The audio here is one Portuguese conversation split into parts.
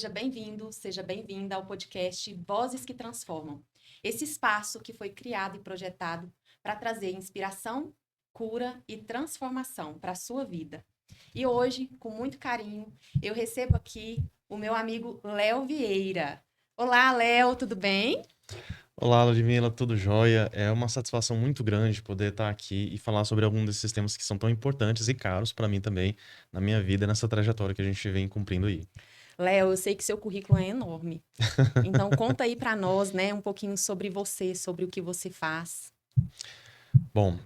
seja bem-vindo, seja bem-vinda ao podcast Vozes que Transformam. Esse espaço que foi criado e projetado para trazer inspiração, cura e transformação para a sua vida. E hoje, com muito carinho, eu recebo aqui o meu amigo Léo Vieira. Olá, Léo, tudo bem? Olá, Ludmila, tudo jóia? É uma satisfação muito grande poder estar aqui e falar sobre algum desses temas que são tão importantes e caros para mim também, na minha vida, nessa trajetória que a gente vem cumprindo aí. Léo, eu sei que seu currículo é enorme. Então, conta aí para nós, né, um pouquinho sobre você, sobre o que você faz. Bom,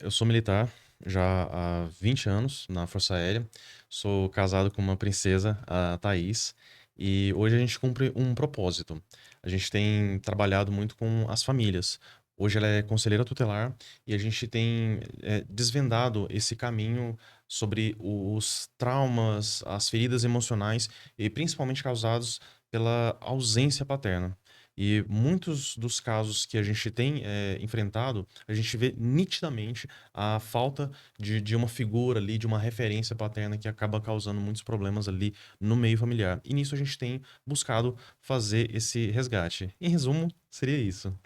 eu sou militar já há 20 anos na Força Aérea, sou casado com uma princesa, a Thaís, e hoje a gente cumpre um propósito. A gente tem trabalhado muito com as famílias. Hoje ela é conselheira tutelar e a gente tem desvendado esse caminho sobre os traumas, as feridas emocionais e principalmente causados pela ausência paterna. E muitos dos casos que a gente tem enfrentado, a gente vê nitidamente a falta de uma figura ali, de uma referência paterna que acaba causando muitos problemas ali no meio familiar. E nisso a gente tem buscado fazer esse resgate. Em resumo, seria isso.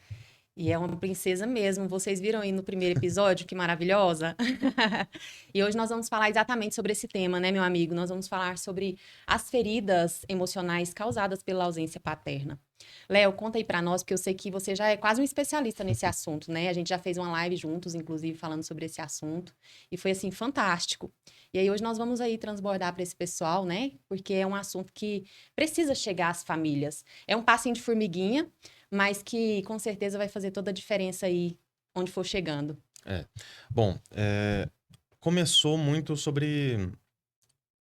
E é uma princesa mesmo. Vocês viram aí no primeiro episódio, que maravilhosa? E hoje nós vamos falar exatamente sobre esse tema, né, meu amigo? Nós vamos falar sobre as feridas emocionais causadas pela ausência paterna. Léo, conta aí pra nós, porque eu sei que você já é quase um especialista nesse assunto, né? A gente já fez uma live juntos, inclusive, falando sobre esse assunto. E foi, assim, fantástico. E aí hoje nós vamos aí transbordar para esse pessoal, né? Porque é um assunto que precisa chegar às famílias. É um passinho de formiguinha, mas que com certeza vai fazer toda a diferença aí onde for chegando. É. Bom, começou muito sobre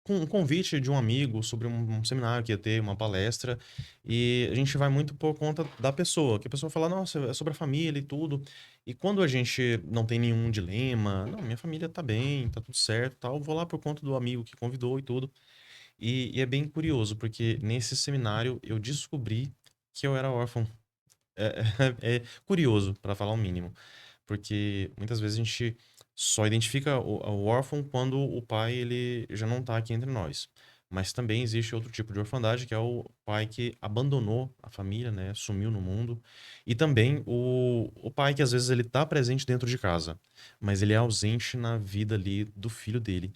com um convite de um amigo sobre um seminário que ia ter, uma palestra, e a gente vai muito por conta da pessoa, que a pessoa fala, nossa, é sobre a família e tudo. E quando a gente não tem nenhum dilema, não, minha família tá bem, tá tudo certo, tal, vou lá por conta do amigo que convidou e tudo. E é bem curioso, porque nesse seminário eu descobri que eu era órfão. É, é curioso, para falar o mínimo. Porque muitas vezes a gente só identifica o órfão quando o pai ele já não tá aqui entre nós. Mas também existe outro tipo de orfandade, que é o pai que abandonou a família, né? Sumiu no mundo. E também o pai que às vezes ele tá presente dentro de casa, mas ele é ausente na vida ali do filho dele.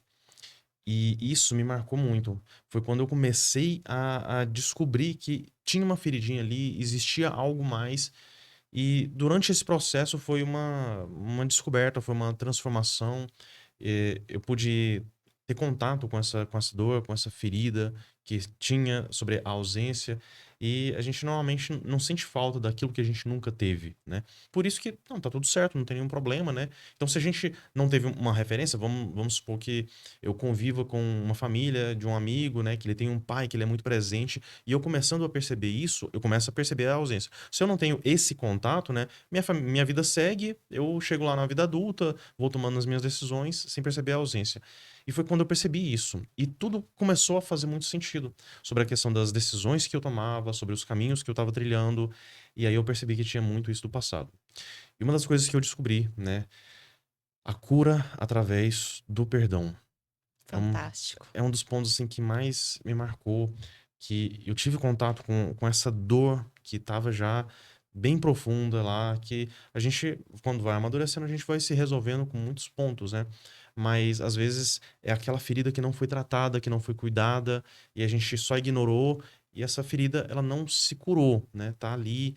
E isso me marcou muito. Foi quando eu comecei a descobrir que tinha uma feridinha ali, existia algo mais e durante esse processo foi uma descoberta, foi uma transformação. Eu pude ter contato com essa dor, com essa ferida que tinha sobre a ausência. E a gente normalmente não sente falta daquilo que a gente nunca teve, né? Por isso que, não, tá tudo certo, não tem nenhum problema, né? Então, se a gente não teve uma referência, vamos supor que eu conviva com uma família de um amigo, né? Que ele tem um pai, que ele é muito presente. E eu começando a perceber isso, eu começo a perceber a ausência. Se eu não tenho esse contato, né, minha vida segue, eu chego lá na vida adulta, vou tomando as minhas decisões sem perceber a ausência. E foi quando eu percebi isso. E tudo começou a fazer muito sentido sobre a questão das decisões que eu tomava, sobre os caminhos que eu estava trilhando. E aí eu percebi que tinha muito isso do passado. E uma das coisas que eu descobri, né, a cura através do perdão. É um, Fantástico. é um dos pontos assim que mais me marcou, que eu tive contato com essa dor que estava já bem profunda lá, que a gente, quando vai amadurecendo, a gente vai se resolvendo com muitos pontos, né? Mas às vezes é aquela ferida que não foi tratada, que não foi cuidada, e a gente só ignorou, e essa ferida ela não se curou, né? Tá ali,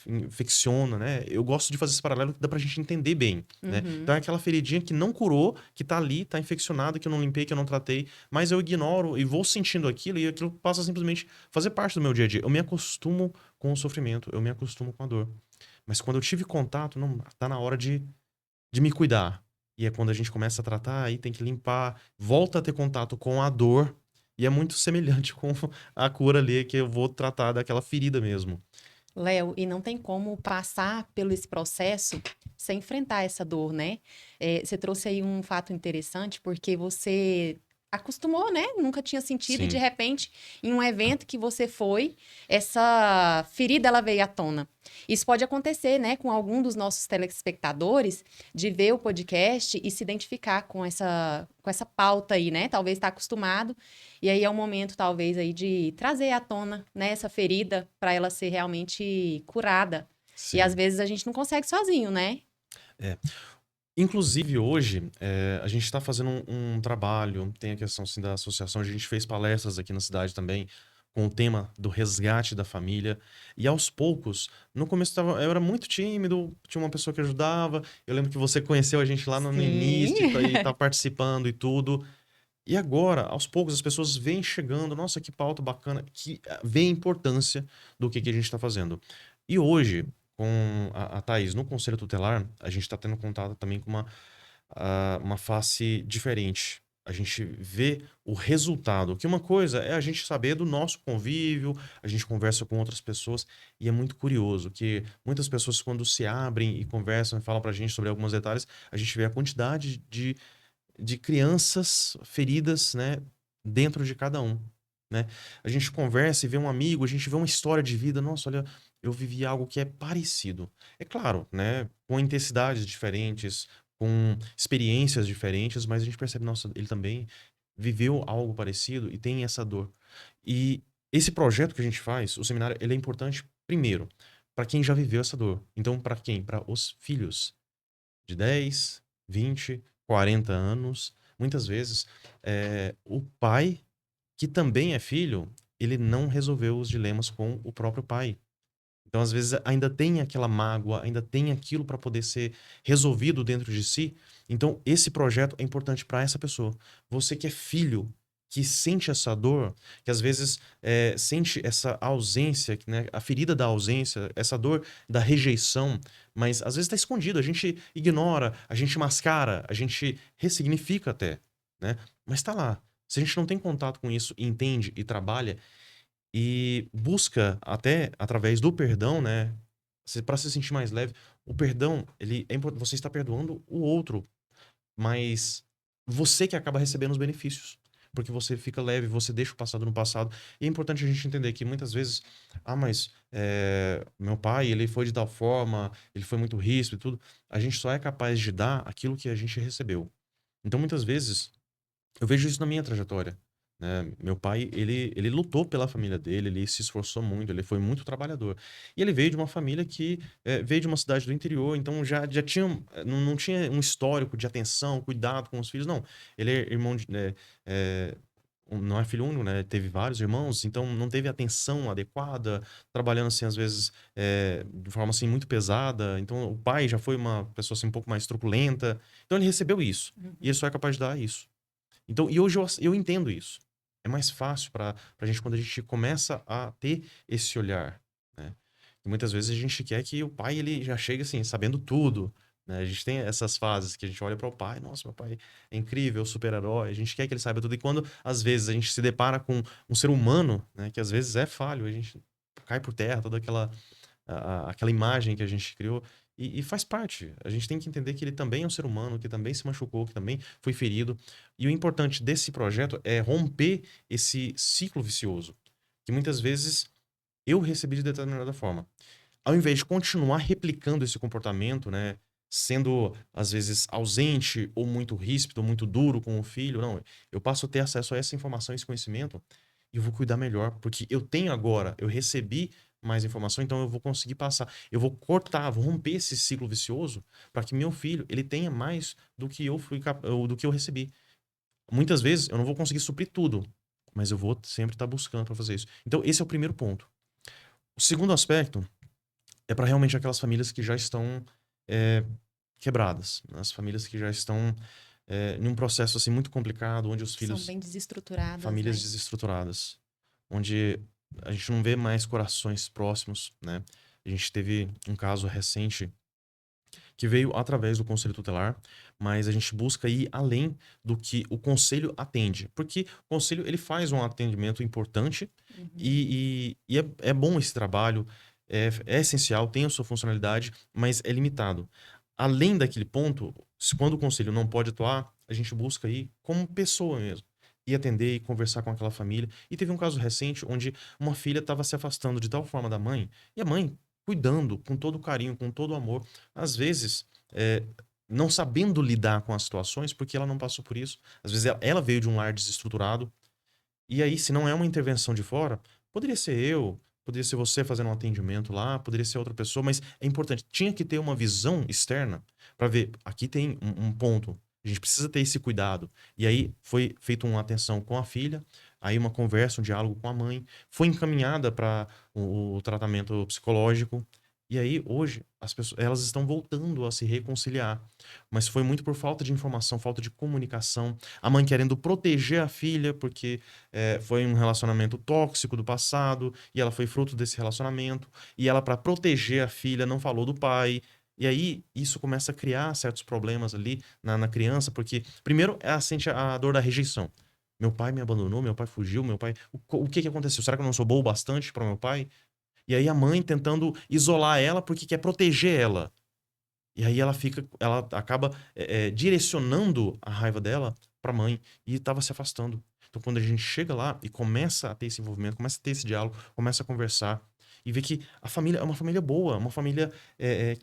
infecciona, né? Eu gosto de fazer esse paralelo que dá pra gente entender bem, né? Uhum. Então é aquela feridinha que não curou, que tá ali, tá infeccionada, que eu não limpei, que eu não tratei, mas eu ignoro e vou sentindo aquilo e aquilo passa a simplesmente fazer parte do meu dia a dia. Eu me acostumo com o sofrimento, eu me acostumo com a dor. Mas quando eu tive contato, não, tá na hora de me cuidar. E é quando a gente começa a tratar, aí tem que limpar, volta a ter contato com a dor, e é muito semelhante com a cura ali, que eu vou tratar daquela ferida mesmo. Léo, e não tem como passar pelo esse processo sem enfrentar essa dor, né? Você trouxe aí um fato interessante, porque você acostumou, né? Nunca tinha sentido e de Sim, repente, em um evento que você foi, essa ferida ela veio à tona. Isso pode acontecer, né, com algum dos nossos telespectadores de ver o podcast e se identificar com essa pauta aí, né? Talvez está acostumado e aí é o momento talvez aí de trazer à tona, né, essa ferida para ela ser realmente curada. E às sim. vezes a gente não consegue sozinho, né? É. Inclusive, hoje, a gente está fazendo um trabalho, tem a questão assim, da associação, a gente fez palestras aqui na cidade também, com o tema do resgate da família. E aos poucos, no começo eu era muito tímido, tinha uma pessoa que ajudava. Eu lembro que você conheceu a gente lá no início Sim. e tá participando e tudo. E agora, aos poucos, as pessoas vêm chegando, nossa, que pauta bacana, que vê a importância do que a gente está fazendo. E hoje, com a Thaís no Conselho Tutelar, a gente está tendo contato também com uma face diferente. A gente vê o resultado. Que uma coisa é a gente saber do nosso convívio, a gente conversa com outras pessoas, e é muito curioso que muitas pessoas, quando se abrem e conversam e falam pra gente sobre alguns detalhes, a gente vê a quantidade de crianças feridas, né, dentro de cada um, né? A gente conversa e vê um amigo, a gente vê uma história de vida, nossa, olha, eu vivi algo que é parecido. É claro, né, com intensidades diferentes, com experiências diferentes, mas a gente percebe, nossa, ele também viveu algo parecido e tem essa dor. E esse projeto que a gente faz, o seminário, ele é importante primeiro para quem já viveu essa dor. Então, para quem? Para os filhos de 10, 20, 40 anos. Muitas vezes, o pai, que também é filho, ele não resolveu os dilemas com o próprio pai. Então, às vezes, ainda tem aquela mágoa, ainda tem aquilo para poder ser resolvido dentro de si. Então, esse projeto é importante para essa pessoa. Você que é filho, que sente essa dor, que às vezes sente essa ausência, né, a ferida da ausência, essa dor da rejeição, mas às vezes está escondido. A gente ignora, a gente mascara, a gente ressignifica até, né? Mas está lá. Se a gente não tem contato com isso, entende e trabalha, e busca até através do perdão, né, para se sentir mais leve. O perdão, ele é importante, você está perdoando o outro, mas você que acaba recebendo os benefícios, porque você fica leve, você deixa o passado no passado. E é importante a gente entender que muitas vezes, mas meu pai, ele foi de tal forma, ele foi muito ríspido e tudo. A gente só é capaz de dar aquilo que a gente recebeu. Então, muitas vezes, eu vejo isso na minha trajetória, né? Meu pai, ele lutou pela família dele, ele se esforçou muito, ele foi muito trabalhador. E ele veio de uma família que veio de uma cidade do interior, então já tinha, não tinha um histórico de atenção, cuidado com os filhos, não. Ele é irmão de, não é filho único, né? Teve vários irmãos, então não teve atenção adequada, trabalhando assim, às vezes, de forma assim muito pesada. Então o pai já foi uma pessoa assim um pouco mais truculenta. Então ele recebeu isso. E ele só é capaz de dar isso. Então, e hoje eu entendo isso. É mais fácil para a gente quando a gente começa a ter esse olhar, né? E muitas vezes a gente quer que o pai ele já chegue assim, sabendo tudo, né? A gente tem essas fases que a gente olha para o pai, nossa, meu pai é incrível, super-herói, a gente quer que ele saiba tudo. E quando às vezes a gente se depara com um ser humano, né, que às vezes é falho, a gente cai por terra toda aquela imagem que a gente criou. E faz parte. A gente tem que entender que ele também é um ser humano, que também se machucou, que também foi ferido. E o importante desse projeto é romper esse ciclo vicioso, que muitas vezes eu recebi de determinada forma. Ao invés de continuar replicando esse comportamento, né, sendo às vezes ausente ou muito ríspido, ou muito duro com o filho, não, eu passo a ter acesso a essa informação, esse conhecimento, e eu vou cuidar melhor, porque eu tenho agora, eu recebi mais informação, então eu vou conseguir passar, eu vou cortar, vou romper esse ciclo vicioso para que meu filho, ele tenha mais do que eu do que eu recebi. Muitas vezes eu não vou conseguir suprir tudo, mas eu vou sempre estar buscando para fazer isso. Então esse é o primeiro ponto. O segundo aspecto é para realmente aquelas famílias que já estão é, quebradas, né? As famílias que já estão em um processo assim muito complicado, onde os São filhos, bem desestruturadas, famílias né? desestruturadas, onde a gente não vê mais corações próximos, né? A gente teve um caso recente que veio através do Conselho Tutelar, mas a gente busca ir além do que o Conselho atende, porque o Conselho ele faz um atendimento importante Uhum. e é bom esse trabalho, é essencial, tem a sua funcionalidade, mas é limitado. Além daquele ponto, quando o Conselho não pode atuar, a gente busca ir como pessoa mesmo. ir atender e conversar com aquela família. E teve um caso recente onde uma filha estava se afastando de tal forma da mãe, e a mãe cuidando com todo o carinho, com todo o amor, às vezes é, não sabendo lidar com as situações porque ela não passou por isso. Às vezes ela veio de um lar desestruturado, e aí, se não é uma intervenção de fora, poderia ser eu, poderia ser você fazendo um atendimento lá, poderia ser outra pessoa, mas é importante. Tinha que ter uma visão externa para ver, aqui tem um ponto. A gente precisa ter esse cuidado. E aí foi feita uma atenção com a filha, aí uma conversa, um diálogo com a mãe, foi encaminhada para o tratamento psicológico. E aí, hoje, as pessoas, elas estão voltando a se reconciliar. Mas foi muito por falta de informação, falta de comunicação. A mãe querendo proteger a filha, porque foi um relacionamento tóxico do passado e ela foi fruto desse relacionamento. E ela, para proteger a filha, não falou do pai. E aí, isso começa a criar certos problemas ali na criança, porque, primeiro, ela sente a dor da rejeição. Meu pai me abandonou, meu pai fugiu, meu pai. O que que aconteceu? Será que eu não sou bom o bastante para meu pai? E aí a mãe tentando isolar ela porque quer proteger ela. E aí ela acaba direcionando a raiva dela pra mãe e tava se afastando. Então quando a gente chega lá e começa a ter esse envolvimento, começa a ter esse diálogo, começa a conversar e vê que a família é uma família boa, uma família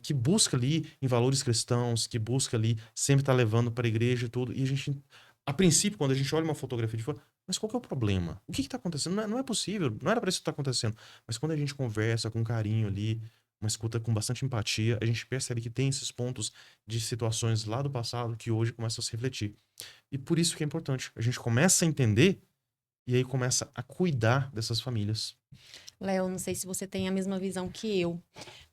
que busca ali em valores cristãos, que busca ali sempre estar levando para a igreja e tudo. E a gente, a princípio, quando a gente olha uma fotografia de fora, mas qual que é o problema? O que que tá acontecendo? Não é possível, não era para isso estar acontecendo. Mas quando a gente conversa com carinho ali, uma escuta com bastante empatia, a gente percebe que tem esses pontos de situações lá do passado que hoje começam a se refletir. E por isso que é importante. A gente começa a entender e aí começa a cuidar dessas famílias. Léo, não sei se você tem a mesma visão que eu,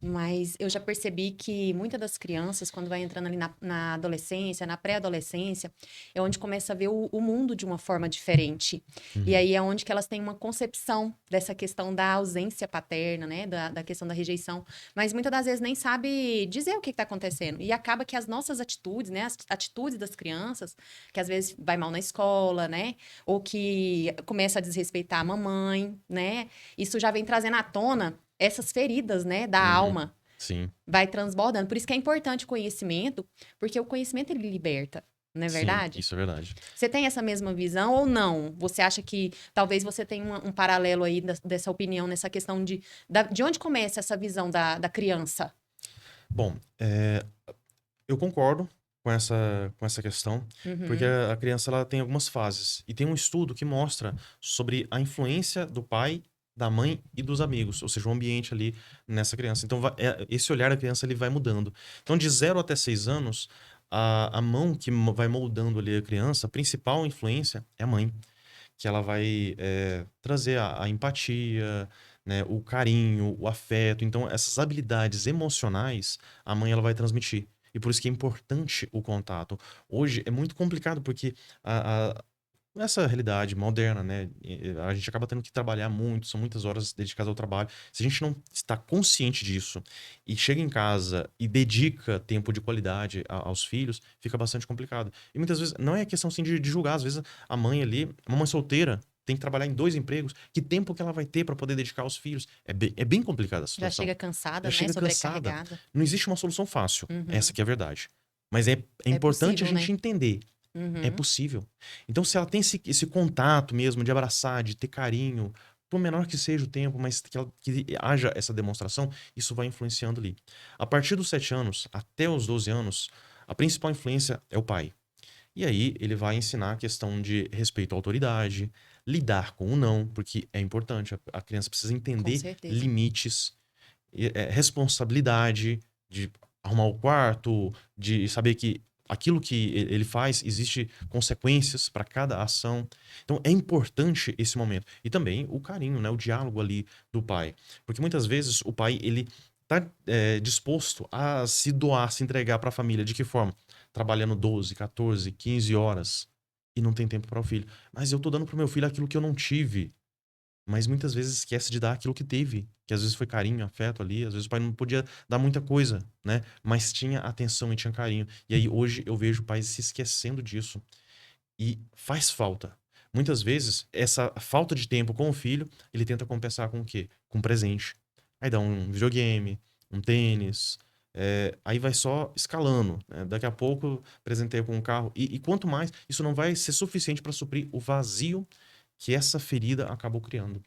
mas eu já percebi que muitas das crianças, quando vai entrando ali na adolescência, na pré-adolescência, é onde começa a ver o mundo de uma forma diferente. E Uhum. aí é onde que elas têm uma concepção dessa questão da ausência paterna, né? Da questão da rejeição. Mas muitas das vezes nem sabe dizer o que está acontecendo. E acaba que as nossas atitudes, né? As atitudes das crianças, que às vezes vai mal na escola, né? Ou que começa a desrespeitar a mamãe, né? Isso já vem trazendo à tona essas feridas, né, da Uhum. alma, Sim, vai transbordando. Por isso que é importante o conhecimento, porque o conhecimento ele liberta, não é sim, verdade? isso é verdade. Você tem essa mesma visão ou não? Você acha que talvez você tenha um paralelo aí dessa opinião, nessa questão de onde começa essa visão da criança? Bom, eu concordo com essa questão, porque Uhum, a criança ela tem algumas fases. E tem um estudo que mostra sobre a influência do pai, da mãe e dos amigos, ou seja, o ambiente ali nessa criança. Então, esse olhar da criança ele vai mudando. Então, de 0 até 6 anos, a mão que vai moldando ali a criança, a principal influência é a mãe, que ela vai trazer a empatia, né, o carinho, o afeto. Então, essas habilidades emocionais, a mãe ela vai transmitir. E por isso que é importante o contato. Hoje é muito complicado porque nessa realidade moderna, né, a gente acaba tendo que trabalhar muito, são muitas horas dedicadas ao trabalho. Se a gente não está consciente disso e chega em casa e dedica tempo de qualidade aos filhos, fica bastante complicado. E muitas vezes não é questão assim de julgar, às vezes a mãe ali, uma mãe solteira, tem que trabalhar em 2 empregos. Que tempo que ela vai ter para poder dedicar aos filhos? É bem complicada a já situação. chega Já cansada, né? chega cansada. Sobrecarregada. Não existe uma solução fácil. Essa Uhum. que é a verdade. Mas é É importante a possível, gente né? entender. É Uhum. possível. Então, se ela tem esse contato mesmo de abraçar, de ter carinho, por menor que seja o tempo, mas que haja essa demonstração, isso vai influenciando ali. A partir dos 7 anos até os 12 anos, a principal influência é o pai. E aí ele vai ensinar a questão de respeito à autoridade, lidar com o não, porque é importante. A criança precisa Com entender certeza. limites, responsabilidade de arrumar o quarto, de saber que aquilo que ele faz, existe consequências para cada ação. Então é importante esse momento. E também o carinho, né? O diálogo ali do pai. Porque muitas vezes o pai, ele tá disposto a se doar, se entregar para a família. De que forma? Trabalhando 12, 14, 15 horas e não tem tempo para o filho. Mas eu tô dando pro meu filho aquilo que eu não tive. Mas muitas vezes esquece de dar aquilo que teve, que às vezes foi carinho, afeto ali, às vezes o pai não podia dar muita coisa, né? Mas tinha atenção e tinha carinho. E aí hoje eu vejo pais se esquecendo disso e faz falta. Muitas vezes essa falta de tempo com o filho, ele tenta compensar com o quê? Com presente. Aí dá um videogame, um tênis, Aí vai só escalando, né? Daqui a pouco presenteia com um carro. E quanto mais, isso não vai ser suficiente para suprir o vazio que essa ferida acabou criando.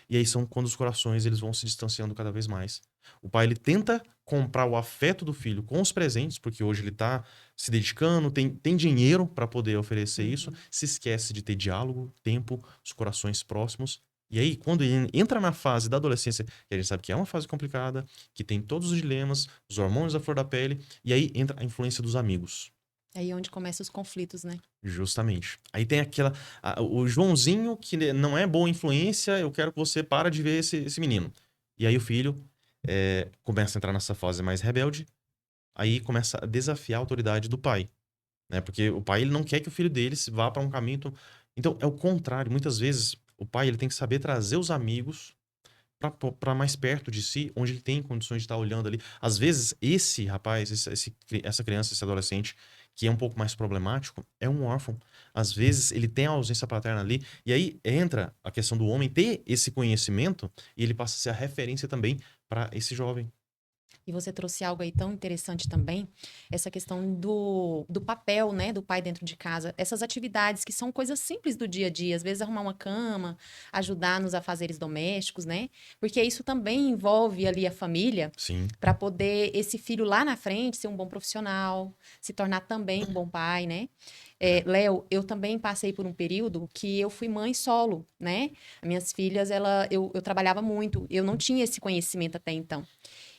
E aí são quando os corações eles vão se distanciando cada vez mais. O pai ele tenta comprar o afeto do filho com os presentes, porque hoje ele tá se dedicando, tem dinheiro para poder oferecer isso, se esquece de ter diálogo, tempo, os corações próximos. E aí, quando ele entra na fase da adolescência, que a gente sabe que é uma fase complicada, que tem todos os dilemas, os hormônios da flor da pele, e aí entra a influência dos amigos. Aí é onde começam os conflitos, né? Justamente. Aí tem o Joãozinho que não é boa influência, eu quero que você para de ver esse menino. E aí o filho começa a entrar nessa fase mais rebelde, aí começa a desafiar a autoridade do pai, né? Porque o pai ele não quer que o filho dele vá para um caminho. Então é o contrário. Muitas vezes o pai ele tem que saber trazer os amigos para mais perto de si, onde ele tem condições de estar olhando ali. Às vezes, esse rapaz, essa criança, esse adolescente, que é um pouco mais problemático, é um órfão. Às vezes, ele tem a ausência paterna ali, e aí entra a questão do homem ter esse conhecimento, e ele passa a ser a referência também para esse jovem. E você trouxe algo aí tão interessante também, essa questão do papel, né, do pai dentro de casa. Essas atividades que são coisas simples do dia a dia, às vezes arrumar uma cama, ajudar nos afazeres domésticos, né? Porque isso também envolve ali a família Sim. para poder esse filho lá na frente ser um bom profissional, se tornar também um bom pai, né? Léo, eu também passei por um período que eu fui mãe solo, né? As minhas filhas, eu trabalhava muito, eu não tinha esse conhecimento até então.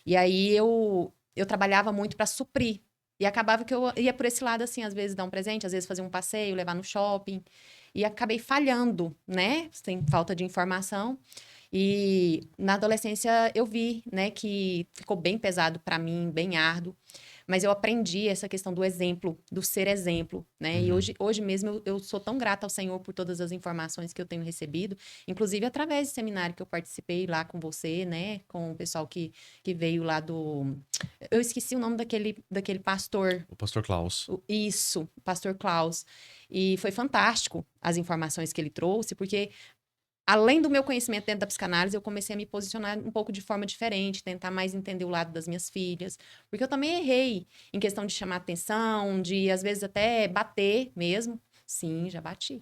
E aí eu trabalhava muito para suprir. E acabava que eu ia por esse lado, assim, às vezes dar um presente, às vezes fazer um passeio, levar no shopping. E acabei falhando, né? Sem falta de informação. E na adolescência eu vi, né, que ficou bem pesado para mim, bem árduo. Mas eu aprendi essa questão do exemplo, do ser exemplo, né? E hoje mesmo eu sou tão grata ao Senhor por todas as informações que eu tenho recebido, inclusive através do seminário que eu participei lá com você, né? Com o pessoal que veio lá do... Eu esqueci o nome daquele pastor. O pastor Klaus. Isso, o pastor Klaus. E foi fantástico as informações que ele trouxe, porque além do meu conhecimento dentro da psicanálise, eu comecei a me posicionar um pouco de forma diferente, tentar mais entender o lado das minhas filhas. Porque eu também errei em questão de chamar atenção, de às vezes até bater mesmo. Sim, já bati.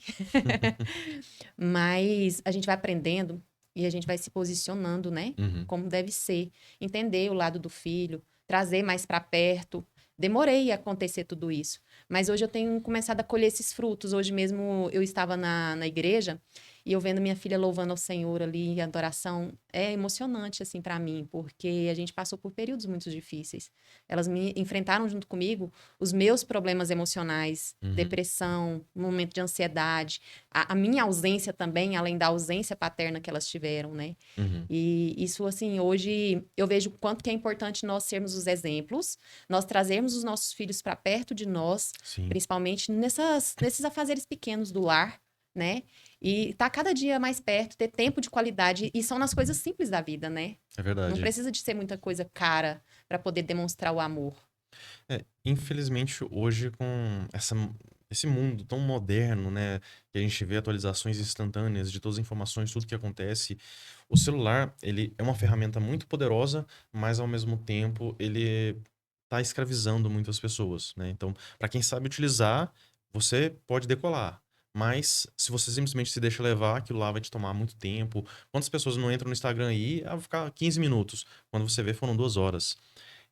Mas a gente vai aprendendo e a gente vai se posicionando, né? Uhum. Como deve ser. Entender o lado do filho, trazer mais para perto. Demorei a acontecer tudo isso. Mas hoje eu tenho começado a colher esses frutos. Hoje mesmo eu estava na igreja e eu vendo minha filha louvando ao Senhor ali, a adoração, é emocionante, assim, para mim, porque a gente passou por períodos muito difíceis. Elas me enfrentaram junto comigo os meus problemas emocionais, depressão, momento de ansiedade, a minha ausência também, além da ausência paterna que elas tiveram, né? E isso, assim, hoje eu vejo o quanto que é importante nós sermos os exemplos, nós trazermos os nossos filhos para perto de nós, Sim. principalmente nesses afazeres pequenos do lar, né? E tá cada dia mais perto, ter tempo de qualidade, e são nas coisas simples da vida, né? É verdade. Não precisa de ser muita coisa cara para poder demonstrar o amor. Infelizmente, hoje, com esse mundo tão moderno, né, que a gente vê atualizações instantâneas de todas as informações, tudo que acontece, o celular, ele é uma ferramenta muito poderosa, mas ao mesmo tempo ele está escravizando muitas pessoas, né? Então, para quem sabe utilizar, você pode decolar. Mas se você simplesmente se deixa levar, aquilo lá vai te tomar muito tempo. Quantas pessoas não entram no Instagram aí, vai ficar 15 minutos. Quando você vê, foram 2 horas.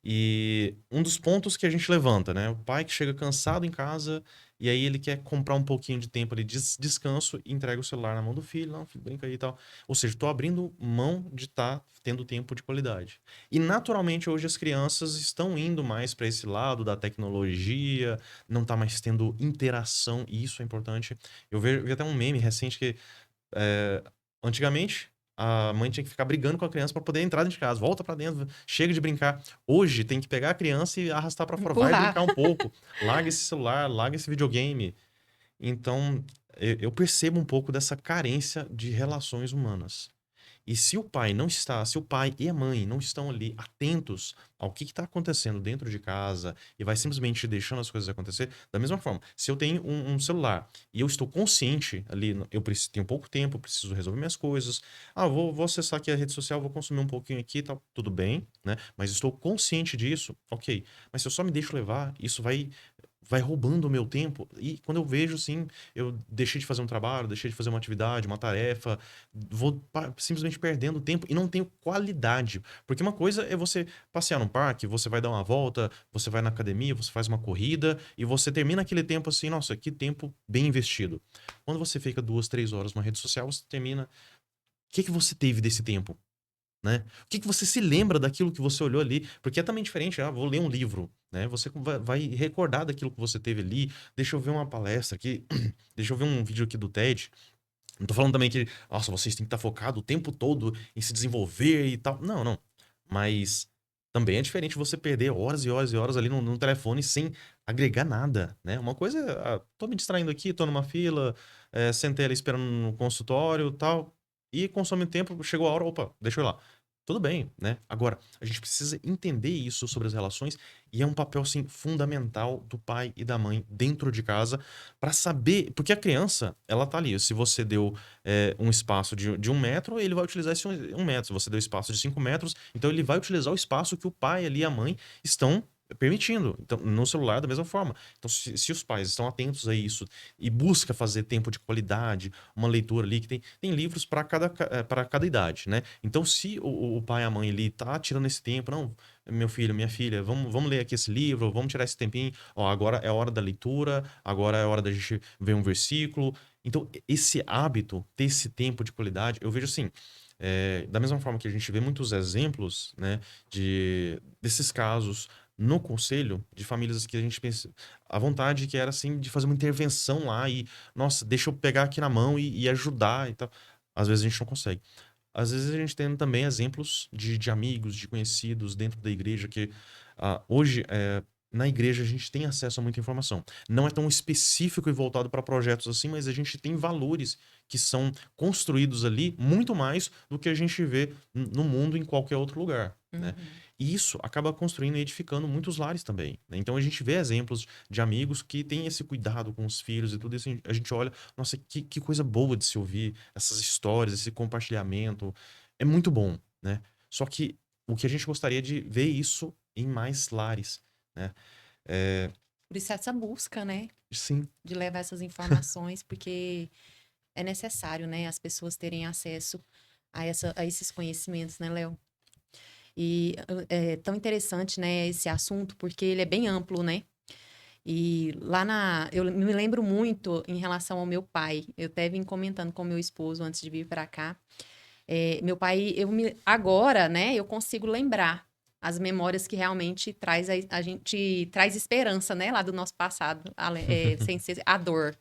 E um dos pontos que a gente levanta, né? O pai que chega cansado em casa e aí ele quer comprar um pouquinho de tempo ali de descanso e entrega o celular na mão do filho, não, filho, brinca aí e tal. Ou seja, tô abrindo mão de estar tendo tempo de qualidade. E naturalmente hoje as crianças estão indo mais para esse lado da tecnologia, não tá mais tendo interação, e isso é importante. Eu vi até um meme recente que antigamente a mãe tinha que ficar brigando com a criança para poder entrar dentro de casa. Volta para dentro, chega de brincar. Hoje tem que pegar a criança e arrastar para fora. Vai Empurrar. brincar um pouco. Larga esse celular, larga esse videogame. Então, eu percebo um pouco dessa carência de relações humanas. E se o pai não está, se o pai e a mãe não estão ali atentos ao que está acontecendo dentro de casa e vai simplesmente deixando as coisas acontecer, da mesma forma, se eu tenho um celular e eu estou consciente ali, eu preciso, tenho pouco tempo, eu preciso resolver minhas coisas, vou acessar aqui a rede social, vou consumir um pouquinho aqui e tal, tudo bem, né? Mas estou consciente disso, ok. Mas se eu só me deixo levar, isso vai roubando o meu tempo. E quando eu vejo, assim, eu deixei de fazer um trabalho, deixei de fazer uma atividade, uma tarefa, vou simplesmente perdendo tempo e não tenho qualidade. Porque uma coisa é você passear num parque, você vai dar uma volta, você vai na academia, você faz uma corrida e você termina aquele tempo assim, nossa, que tempo bem investido. Quando você fica 2, 3 horas numa rede social, você termina. O que que você teve desse tempo? Né? O que que você se lembra daquilo que você olhou ali? Porque é também diferente, vou ler um livro, né? Você vai recordar daquilo que você teve ali. Deixa eu ver uma palestra aqui, deixa eu ver um vídeo aqui do TED. Não tô falando também que, nossa, vocês têm que estar focado o tempo todo em se desenvolver e tal. Não, não. Mas também é diferente você perder horas e horas e horas ali no telefone sem agregar nada, né? Uma coisa é, tô me distraindo aqui, tô numa fila, sentei ali esperando no consultório e tal, e consome tempo, chegou a hora, opa, deixa eu ir lá. Tudo bem, né? Agora, a gente precisa entender isso sobre as relações e é um papel, assim, fundamental do pai e da mãe dentro de casa para saber, porque a criança, ela tá ali, se você deu um espaço de 1 metro, ele vai utilizar esse 1 metro. Se você deu espaço de 5 metros, então ele vai utilizar o espaço que o pai ali e a mãe estão permitindo. Então, no celular, da mesma forma. Então, se os pais estão atentos a isso e busca fazer tempo de qualidade, uma leitura ali, que tem livros para cada idade, né? Então, se o pai e a mãe ali tá tirando esse tempo, não, meu filho, minha filha, vamos ler aqui esse livro, vamos tirar esse tempinho, ó, agora é a hora da leitura, agora é a hora da gente ver um versículo. Então, esse hábito, ter esse tempo de qualidade, eu vejo assim, da mesma forma que a gente vê muitos exemplos, né, desses casos no conselho, de famílias que a gente pensa, a vontade que era, assim, de fazer uma intervenção lá e, nossa, deixa eu pegar aqui na mão e ajudar e tal. Às vezes a gente não consegue. Às vezes a gente tem também exemplos de amigos, de conhecidos dentro da igreja que hoje, na igreja, a gente tem acesso a muita informação. Não é tão específico e voltado para projetos assim, mas a gente tem valores que são construídos ali muito mais do que a gente vê no mundo em qualquer outro lugar, né? Uhum. E isso acaba construindo e edificando muitos lares também, né? Então a gente vê exemplos de amigos que têm esse cuidado com os filhos e tudo isso. A gente olha, nossa, que coisa boa de se ouvir essas histórias, esse compartilhamento. É muito bom, né? Só que o que a gente gostaria de ver isso em mais lares, né? É, Por isso essa busca, né? sim. De levar essas informações, porque é necessário, né? As pessoas terem acesso a esses conhecimentos, né, Léo? E é tão interessante, né, esse assunto, porque ele é bem amplo, né? E lá eu me lembro muito em relação ao meu pai. Eu até vim comentando com meu esposo antes de vir para cá. Meu pai, agora, né, eu consigo lembrar as memórias que realmente a gente traz esperança, né, lá do nosso passado, sem ser a dor.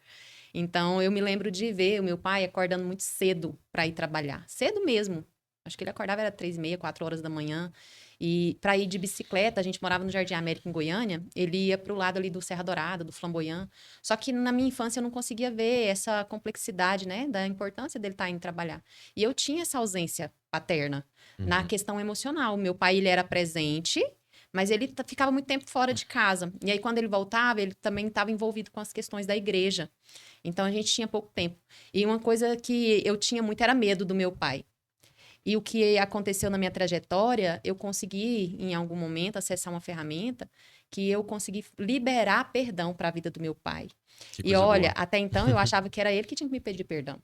Então, eu me lembro de ver o meu pai acordando muito cedo para ir trabalhar. Cedo mesmo. Acho que ele acordava era 3h30, 4 horas da manhã. E para ir de bicicleta, a gente morava no Jardim América, em Goiânia. Ele ia para o lado ali do Serra Dourada, do Flamboyant. Só que na minha infância eu não conseguia ver essa complexidade, né? Da importância dele estar indo trabalhar. E eu tinha essa ausência paterna na Uhum. questão emocional. Meu pai, ele era presente, mas ele ficava muito tempo fora de casa. E aí, quando ele voltava, ele também estava envolvido com as questões da igreja. Então, a gente tinha pouco tempo. E uma coisa que eu tinha muito era medo do meu pai. E o que aconteceu na minha trajetória, eu consegui, em algum momento, acessar uma ferramenta que eu consegui liberar perdão para a vida do meu pai. Que E coisa olha, boa. até então eu achava que era ele que tinha que me pedir perdão,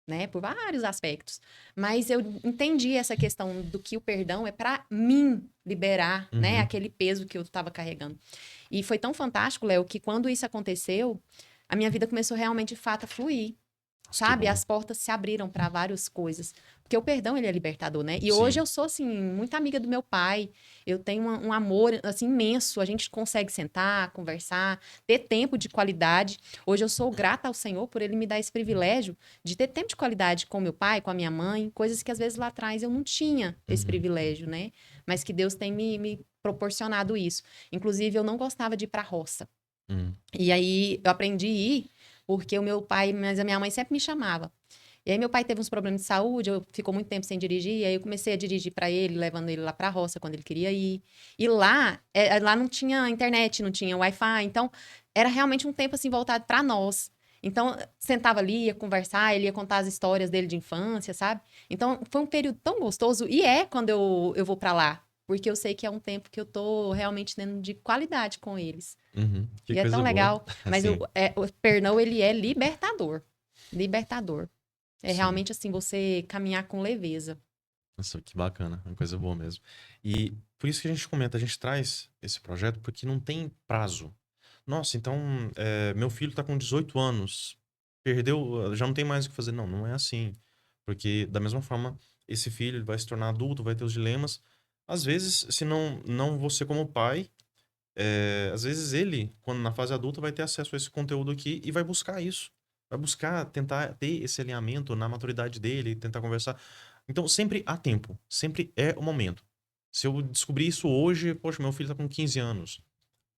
né? Por vários aspectos. Mas eu entendi essa questão do que o perdão é para mim liberar, né? Uhum. Aquele peso que eu estava carregando. E foi tão fantástico, Léo, que quando isso aconteceu, a minha vida começou realmente, de fato, a fluir. Nossa, que Sabe? bom. As portas se abriram para várias coisas. Porque o perdão, ele é libertador, né? E hoje Sim. eu sou, assim, muito amiga do meu pai. Eu tenho um amor, assim, imenso. A gente consegue sentar, conversar, ter tempo de qualidade. Hoje eu sou grata ao Senhor por ele me dar esse privilégio de ter tempo de qualidade com meu pai, com a minha mãe. Coisas que, às vezes, lá atrás eu não tinha esse Uhum. privilégio, né? Mas que Deus tem me proporcionado isso. Inclusive, eu não gostava de ir pra roça. Uhum. E aí, eu aprendi a ir porque o meu pai, mas a minha mãe sempre me chamava. E aí meu pai teve uns problemas de saúde, eu ficou muito tempo sem dirigir, e aí eu comecei a dirigir para ele, levando ele lá para a roça quando ele queria ir. E lá, lá não tinha internet, não tinha Wi-Fi, então era realmente um tempo assim voltado para nós. Então, sentava ali, ia conversar, ele ia contar as histórias dele de infância, sabe? Então, foi um período tão gostoso, e é quando eu vou para lá, porque eu sei que é um tempo que eu tô realmente tendo de qualidade com eles. Uhum. Que E é coisa tão boa. legal, mas Assim, o Pernão, ele é libertador. Libertador. É sim. realmente assim, você caminhar com leveza. Nossa, que bacana. Uma coisa boa mesmo. E por isso que a gente comenta, a gente traz esse projeto porque não tem prazo. Nossa, então, meu filho tá com 18 anos, perdeu, já não tem mais o que fazer. Não, não é assim. Porque, da mesma forma, esse filho ele vai se tornar adulto, vai ter os dilemas. Às vezes, se não você como pai, às vezes ele, quando na fase adulta, vai ter acesso a esse conteúdo aqui e vai buscar isso. Vai buscar tentar ter esse alinhamento na maturidade dele, tentar conversar. Então, sempre há tempo. Sempre é o momento. Se eu descobrir isso hoje, poxa, meu filho tá com 15 anos.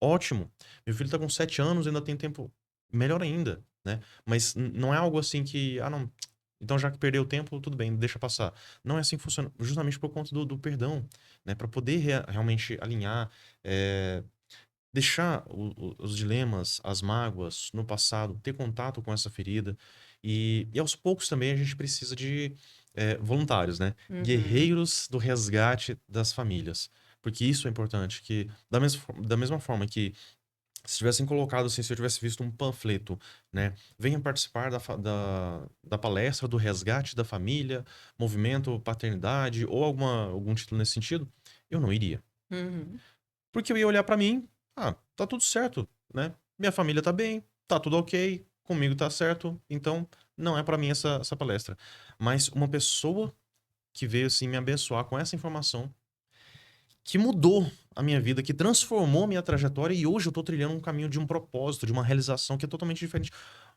Ótimo. Meu filho tá com 7 anos, ainda tem tempo. Melhor ainda, né? Mas não é algo assim que, não. Então, já que perdeu o tempo, tudo bem, deixa passar. Não é assim que funciona, justamente por conta do perdão, né? Para poder realmente alinhar, deixar os dilemas, as mágoas no passado, ter contato com essa ferida. E aos poucos também a gente precisa de voluntários, né? Uhum, Guerreiros do resgate das famílias. Porque isso é importante, que da mesma forma que se tivessem colocado assim, se eu tivesse visto um panfleto, né? Venha participar da palestra do resgate da família, movimento paternidade, ou algum título nesse sentido, eu não iria. uhum, Porque eu ia olhar pra mim, tá tudo certo, né? Minha família tá bem, tá tudo ok, comigo tá certo, então não é pra mim essa palestra. Mas uma pessoa que veio assim me abençoar com essa informação, que mudou a minha vida, que transformou a minha trajetória e hoje eu tô trilhando um caminho de um propósito, de uma realização que é totalmente diferente.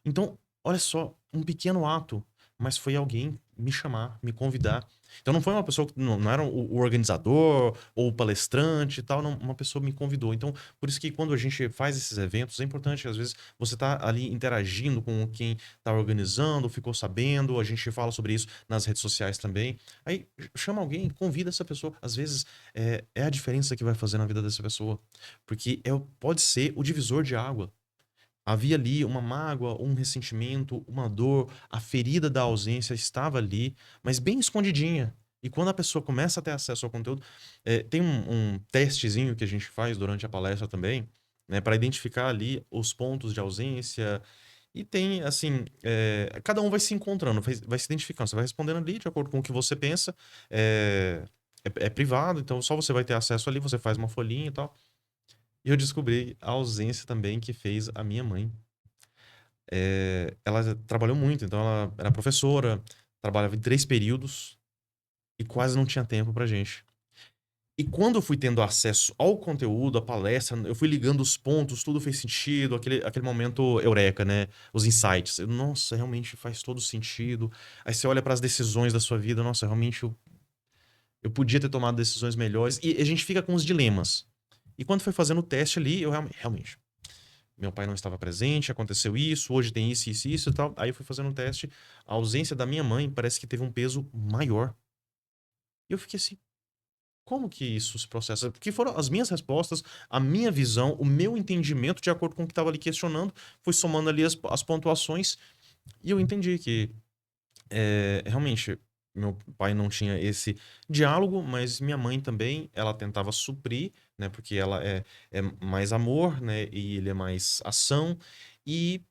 Então, olha só, um pequeno ato, mas foi alguém me chamar, me convidar. Então não foi uma pessoa que não era o organizador ou o palestrante e tal, não, uma pessoa me convidou. Então, por isso que quando a gente faz esses eventos, é importante, às vezes, você tá ali interagindo com quem tá organizando, ficou sabendo, a gente fala sobre isso nas redes sociais também. Aí chama alguém, convida essa pessoa. Às vezes é a diferença que vai fazer na vida dessa pessoa. Porque pode ser o divisor de água. Havia ali uma mágoa, um ressentimento, uma dor, a ferida da ausência estava ali, mas bem escondidinha. E quando a pessoa começa a ter acesso ao conteúdo, tem um testezinho que a gente faz durante a palestra também, né, para identificar ali os pontos de ausência. E tem, assim, cada um vai se encontrando, vai se identificando. Você vai respondendo ali de acordo com o que você pensa. É, é privado, então só você vai ter acesso ali, você faz uma folhinha e tal. E eu descobri a ausência também que fez a minha mãe. Ela trabalhou muito, então ela era professora, trabalhava em 3 períodos e quase não tinha tempo pra gente. E quando eu fui tendo acesso ao conteúdo, à palestra, eu fui ligando os pontos, tudo fez sentido, aquele momento eureka, né? Os insights. Nossa, realmente faz todo sentido. Aí você olha para as decisões da sua vida, nossa, realmente eu podia ter tomado decisões melhores. E a gente fica com os dilemas. E quando foi fazendo o teste ali, eu realmente meu pai não estava presente, aconteceu isso, hoje tem isso, isso, isso e tal. Aí eu fui fazendo um teste. A ausência da minha mãe parece que teve um peso maior. E eu fiquei assim, como que isso se processa? Porque foram as minhas respostas, a minha visão, o meu entendimento, de acordo com o que estava ali questionando, fui somando ali as pontuações e eu entendi que realmente meu pai não tinha esse diálogo, mas minha mãe também, ela tentava suprir, né? Porque ela é mais amor, né? E ele é mais ação. E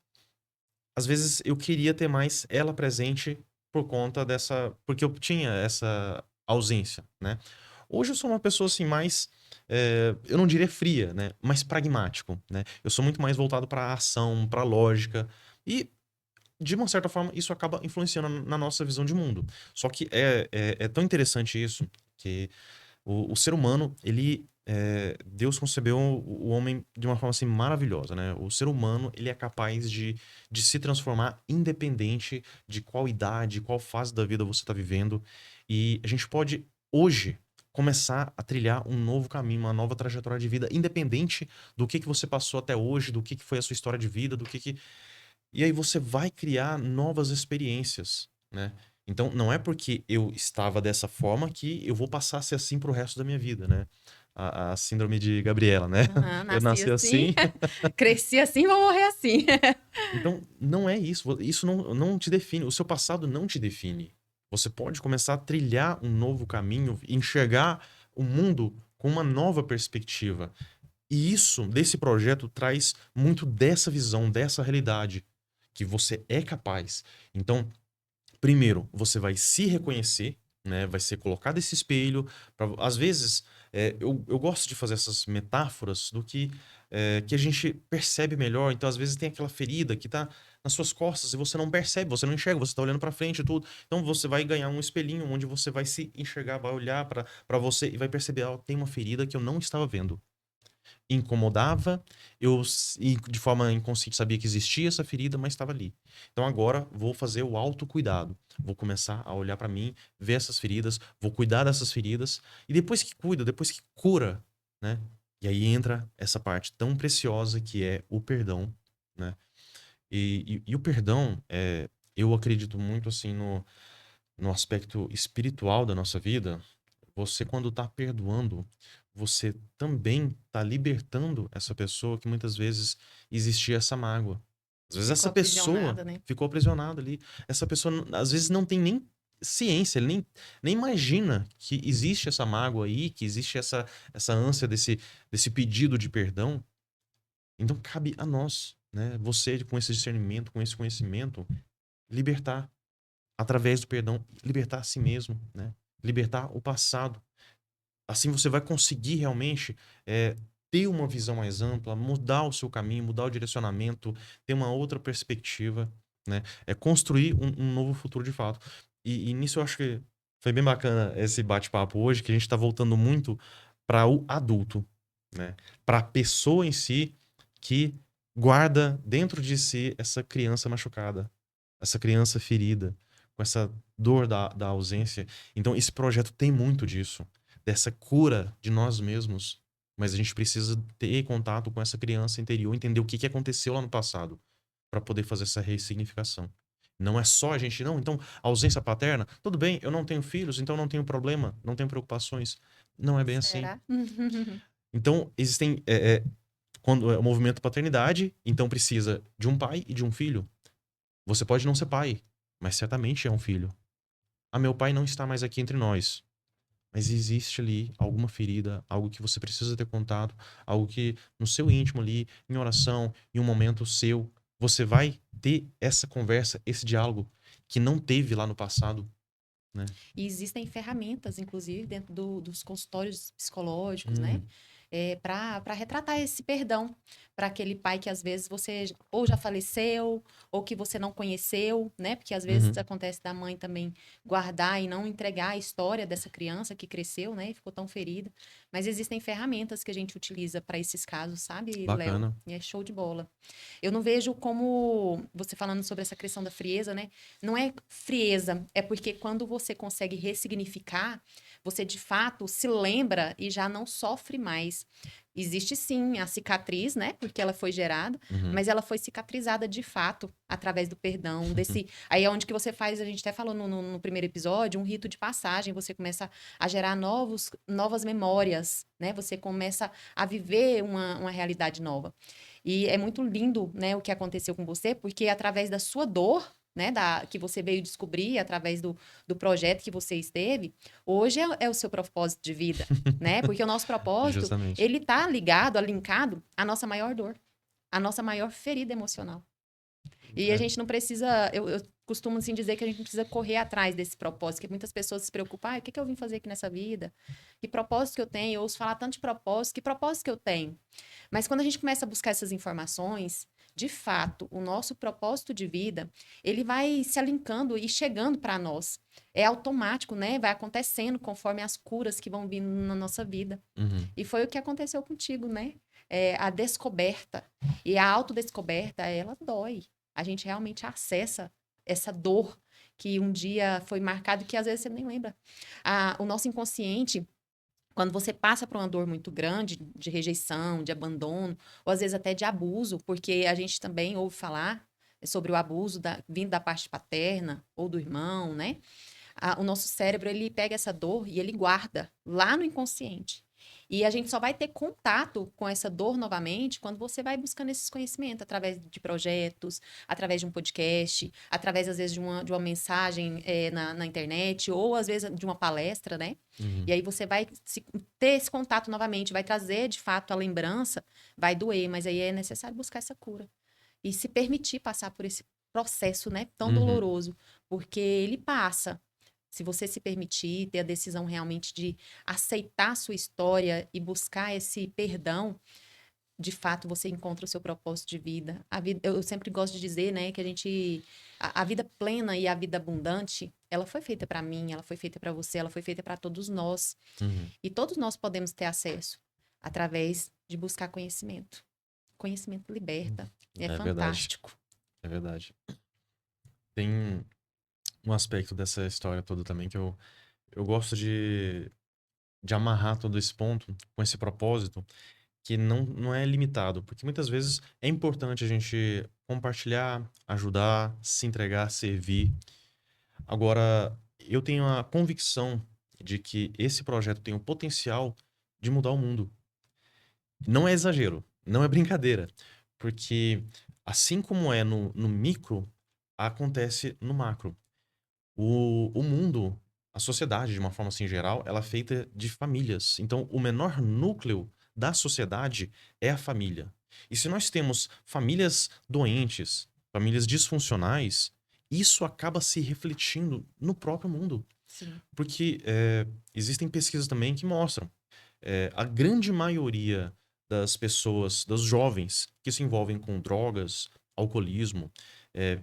às vezes eu queria ter mais ela presente por conta dessa. Porque eu tinha essa ausência, né? Hoje eu sou uma pessoa assim mais. Eu não diria fria, né? Mais pragmático, né? Eu sou muito mais voltado para ação, para lógica. E, de uma certa forma, isso acaba influenciando na nossa visão de mundo. Só que é tão interessante isso que o ser humano, Deus concebeu o homem de uma forma assim maravilhosa, né? O ser humano, ele é capaz de se transformar independente de qual idade, qual fase da vida você está vivendo. E a gente pode, hoje, começar a trilhar um novo caminho, uma nova trajetória de vida, independente do que você passou até hoje, do que foi a sua história de vida, do que. E aí você vai criar novas experiências. né? Então, não é porque eu estava dessa forma que eu vou passar a ser assim pro resto da minha vida, né? A síndrome de Gabriela, né? Aham, Eu nasci nasci assim, assim. cresci assim, vou morrer assim. Então, não é isso. Isso não te define. O seu passado não te define. Você pode começar a trilhar um novo caminho, enxergar o mundo com uma nova perspectiva. E isso, desse projeto, traz muito dessa visão, dessa realidade, que você é capaz. Então, primeiro, você vai se reconhecer, né? Vai ser colocado esse espelho. Às vezes, eu gosto de fazer essas metáforas do que a gente percebe melhor. Então, às vezes, tem aquela ferida que tá nas suas costas e você não percebe, você não enxerga, você tá olhando pra frente e tudo. Então, você vai ganhar um espelhinho onde você vai se enxergar, vai olhar pra você e vai perceber, ó, tem uma ferida que eu não estava vendo. Incomodava, e de forma inconsciente sabia que existia essa ferida, mas estava ali. Então agora vou fazer o autocuidado. Vou começar a olhar para mim, ver essas feridas, vou cuidar dessas feridas e depois que cuida, depois que cura, né? E aí entra essa parte tão preciosa que é o perdão, né? E o perdão, eu acredito muito assim no aspecto espiritual da nossa vida. Você, quando tá perdoando, você também tá libertando essa pessoa que muitas vezes existia essa mágoa. Às vezes Ficou essa pessoa aprisionada, né? ficou aprisionada ali. Essa pessoa, às vezes, não tem nem ciência, ele nem imagina que existe essa mágoa aí, que existe essa ânsia desse pedido de perdão. Então, cabe a nós, né? Você, com esse discernimento, com esse conhecimento, libertar através do perdão, libertar a si mesmo, né? Libertar o passado. Assim você vai conseguir realmente ter uma visão mais ampla, mudar o seu caminho, mudar o direcionamento, ter uma outra perspectiva, né? É construir um novo futuro de fato. E nisso eu acho que foi bem bacana esse bate-papo hoje, que a gente está voltando muito para o adulto, né? Para a pessoa em si que guarda dentro de si essa criança machucada, essa criança ferida, com essa dor da ausência. Então, esse projeto tem muito disso, dessa cura de nós mesmos. Mas a gente precisa ter contato com essa criança interior, entender o que aconteceu lá no passado, para poder fazer essa ressignificação. Não é só a gente, não. Então, ausência paterna, tudo bem, eu não tenho filhos, então não tenho problema, não tenho preocupações. Não é bem assim. Será? Então, existem. Quando é o movimento paternidade, então precisa de um pai e de um filho. Você pode não ser pai, mas certamente é um filho. Ah, meu pai não está mais aqui entre nós. Mas existe ali alguma ferida, algo que você precisa ter contato, algo que no seu íntimo ali, em oração, em um momento seu, você vai ter essa conversa, esse diálogo que não teve lá no passado, né? E existem ferramentas, inclusive, dentro dos consultórios psicológicos, né? Hum, Para retratar esse perdão para aquele pai que às vezes você ou já faleceu ou que você não conheceu, né? Porque às vezes uhum, acontece da mãe também guardar e não entregar a história dessa criança que cresceu, né? E ficou tão ferida. Mas existem ferramentas que a gente utiliza para esses casos, sabe, Léo? bacana. E é show de bola. Eu não vejo como você falando sobre essa questão da frieza, né? Não é frieza, é porque quando você consegue ressignificar, você de fato se lembra e já não sofre mais. Existe sim a cicatriz, né? Porque ela foi gerada, Uhum. mas ela foi cicatrizada de fato através do perdão, desse. Aí é onde que você faz, a gente até falou no primeiro episódio, um rito de passagem. Você começa a gerar novas memórias, né? Você começa a viver uma realidade nova. E é muito lindo, né, o que aconteceu com você, porque através da sua dor, né, que você veio descobrir através do projeto que você esteve, hoje é o seu propósito de vida, né? Porque o nosso propósito, Justamente. ele tá ligado, linkado à nossa maior dor, à nossa maior ferida emocional. E a É. gente não precisa, eu costumo assim dizer que a gente não precisa correr atrás desse propósito, que muitas pessoas se preocupam, o que que eu vim fazer aqui nessa vida? Que propósito que eu tenho? Eu ouço falar tanto de propósito, que propósito que eu tenho? Mas quando a gente começa a buscar essas informações, de fato, o nosso propósito de vida, ele vai se alinkando e chegando para nós. É automático, né? Vai acontecendo conforme as curas que vão vindo na nossa vida. Uhum. E foi o que aconteceu contigo, né? A descoberta. E a autodescoberta, ela dói. A gente realmente acessa essa dor que um dia foi marcado que às vezes você nem lembra. O nosso inconsciente, quando você passa por uma dor muito grande, de rejeição, de abandono, ou às vezes até de abuso, porque a gente também ouve falar, sobre o abuso vindo da parte paterna ou do irmão, né? O nosso cérebro, ele pega essa dor e ele guarda lá no inconsciente. E a gente só vai ter contato com essa dor novamente quando você vai buscando esses conhecimentos através de projetos, através de um podcast, através, às vezes, de uma mensagem na internet, ou às vezes de uma palestra, né? Uhum. E aí você vai ter esse contato novamente, vai trazer, de fato, a lembrança, vai doer, mas aí é necessário buscar essa cura. E se permitir passar por esse processo, né, tão Uhum. doloroso, porque ele passa. Se você se permitir ter a decisão realmente de aceitar a sua história e buscar esse perdão, de fato você encontra o seu propósito de vida. Eu sempre gosto de dizer, né, que a vida plena e a vida abundante, ela foi feita para mim, ela foi feita para você, ela foi feita para todos nós. Uhum. E todos nós podemos ter acesso através de buscar conhecimento. Conhecimento liberta. É É verdade, fantástico. é verdade. Tem um aspecto dessa história toda também que eu gosto de amarrar todo esse ponto com esse propósito que não é limitado, porque muitas vezes é importante a gente compartilhar, ajudar, se entregar, servir. Agora, eu tenho a convicção de que esse projeto tem o potencial de mudar o mundo. Não é exagero, não é brincadeira, porque assim como é no micro, acontece no macro. O mundo, a sociedade, de uma forma assim geral, ela é feita de famílias. Então, o menor núcleo da sociedade é a família. E se nós temos famílias doentes, famílias disfuncionais, isso acaba se refletindo no próprio mundo. Sim. Porque existem pesquisas também que mostram a grande maioria das pessoas, dos jovens que se envolvem com drogas, alcoolismo,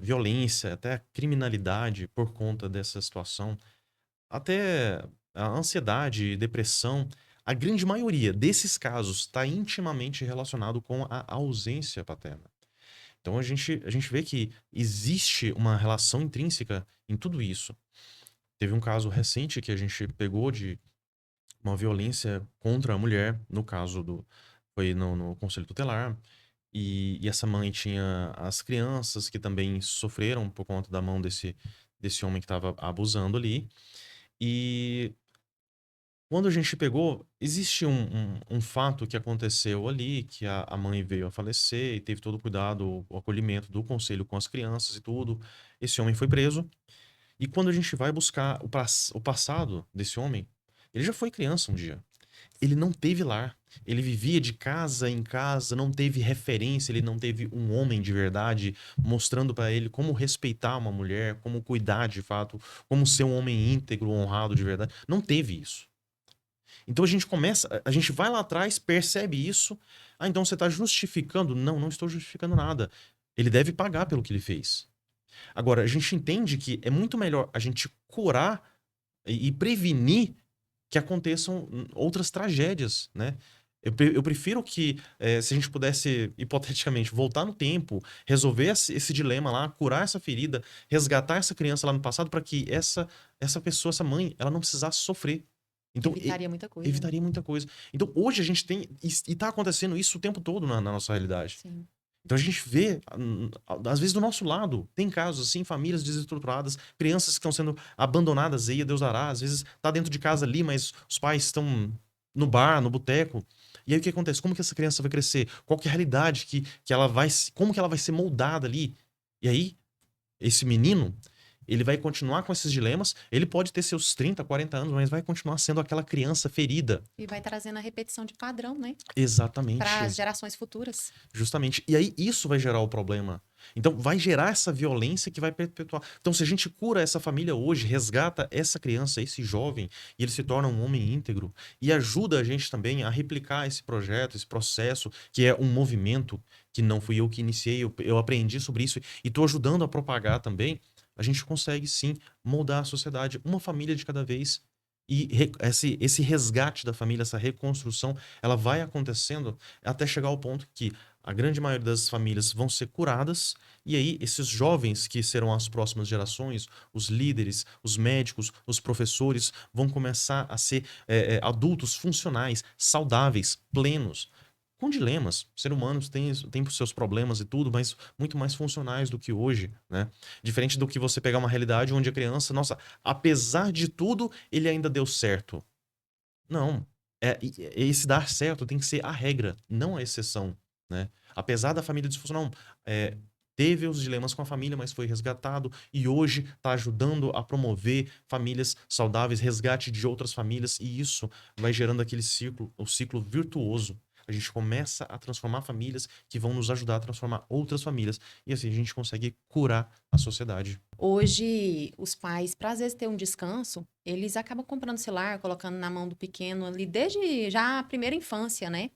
violência, até criminalidade por conta dessa situação, até a ansiedade, depressão, a grande maioria desses casos está intimamente relacionado com a ausência paterna. Então a gente vê que existe uma relação intrínseca em tudo isso. Teve um caso recente que a gente pegou de uma violência contra a mulher, no caso foi no Conselho Tutelar, e essa mãe tinha as crianças que também sofreram por conta da mão desse homem que estava abusando ali. E quando a gente pegou, existe um fato que aconteceu ali, que a mãe veio a falecer e teve todo o cuidado, o acolhimento do conselho com as crianças e tudo. Esse homem foi preso. E quando a gente vai buscar o passado desse homem, ele já foi criança um dia. Ele não teve lar. Ele vivia de casa em casa, não teve referência, ele não teve um homem de verdade mostrando pra ele como respeitar uma mulher, como cuidar de fato, como ser um homem íntegro, honrado de verdade. Não teve isso. Então a gente vai lá atrás, percebe isso. Ah, então você tá justificando? Não, não estou justificando nada. Ele deve pagar pelo que ele fez. Agora, a gente entende que é muito melhor a gente curar e prevenir que aconteçam outras tragédias, né? Eu prefiro que, se a gente pudesse, hipoteticamente, voltar no tempo, resolver esse dilema lá, curar essa ferida, resgatar essa criança lá no passado, para que essa pessoa, essa mãe, ela não precisasse sofrer. Então, Evitaria muita coisa, né? evitaria muita coisa. Então, hoje a gente tem. E tá acontecendo isso o tempo todo na nossa realidade. Sim. Então a gente vê, às vezes do nosso lado, tem casos assim, famílias desestruturadas, crianças que estão sendo abandonadas aí, a Deus dará, às vezes tá dentro de casa ali, mas os pais estão no bar, no boteco. E aí o que acontece? Como que essa criança vai crescer? Qual que é a realidade que ela vai, como que ela vai ser moldada ali? E aí, esse menino, ele vai continuar com esses dilemas, ele pode ter seus 30, 40 anos, mas vai continuar sendo aquela criança ferida. E vai trazendo a repetição de padrão, né? Para Exatamente. as gerações futuras. Justamente. E aí isso vai gerar o problema. Então vai gerar essa violência que vai perpetuar. Então se a gente cura essa família hoje, resgata essa criança, esse jovem, e ele se torna um homem íntegro e ajuda a gente também a replicar esse projeto, esse processo, que é um movimento que não fui eu que iniciei, eu aprendi sobre isso e estou ajudando a propagar também, a gente consegue sim moldar a sociedade, uma família de cada vez. E esse resgate da família, essa reconstrução, ela vai acontecendo até chegar ao ponto que a grande maioria das famílias vão ser curadas, e aí esses jovens que serão as próximas gerações, os líderes, os médicos, os professores, vão começar a ser adultos funcionais, saudáveis, plenos, com dilemas. Seres humanos têm os seus problemas e tudo, mas muito mais funcionais do que hoje, né? Diferente do que você pegar uma realidade onde a criança, nossa, apesar de tudo, ele ainda deu certo. Não. Esse dar certo tem que ser a regra, não a exceção, né? Apesar da família disfuncional, teve os dilemas com a família, mas foi resgatado e hoje está ajudando a promover famílias saudáveis, resgate de outras famílias, e isso vai gerando aquele ciclo, o ciclo virtuoso. A gente começa a transformar famílias que vão nos ajudar a transformar outras famílias. E assim a gente consegue curar a sociedade. Hoje, os pais, para às vezes ter um descanso, eles acabam comprando celular, colocando na mão do pequeno ali, desde já a primeira infância, né?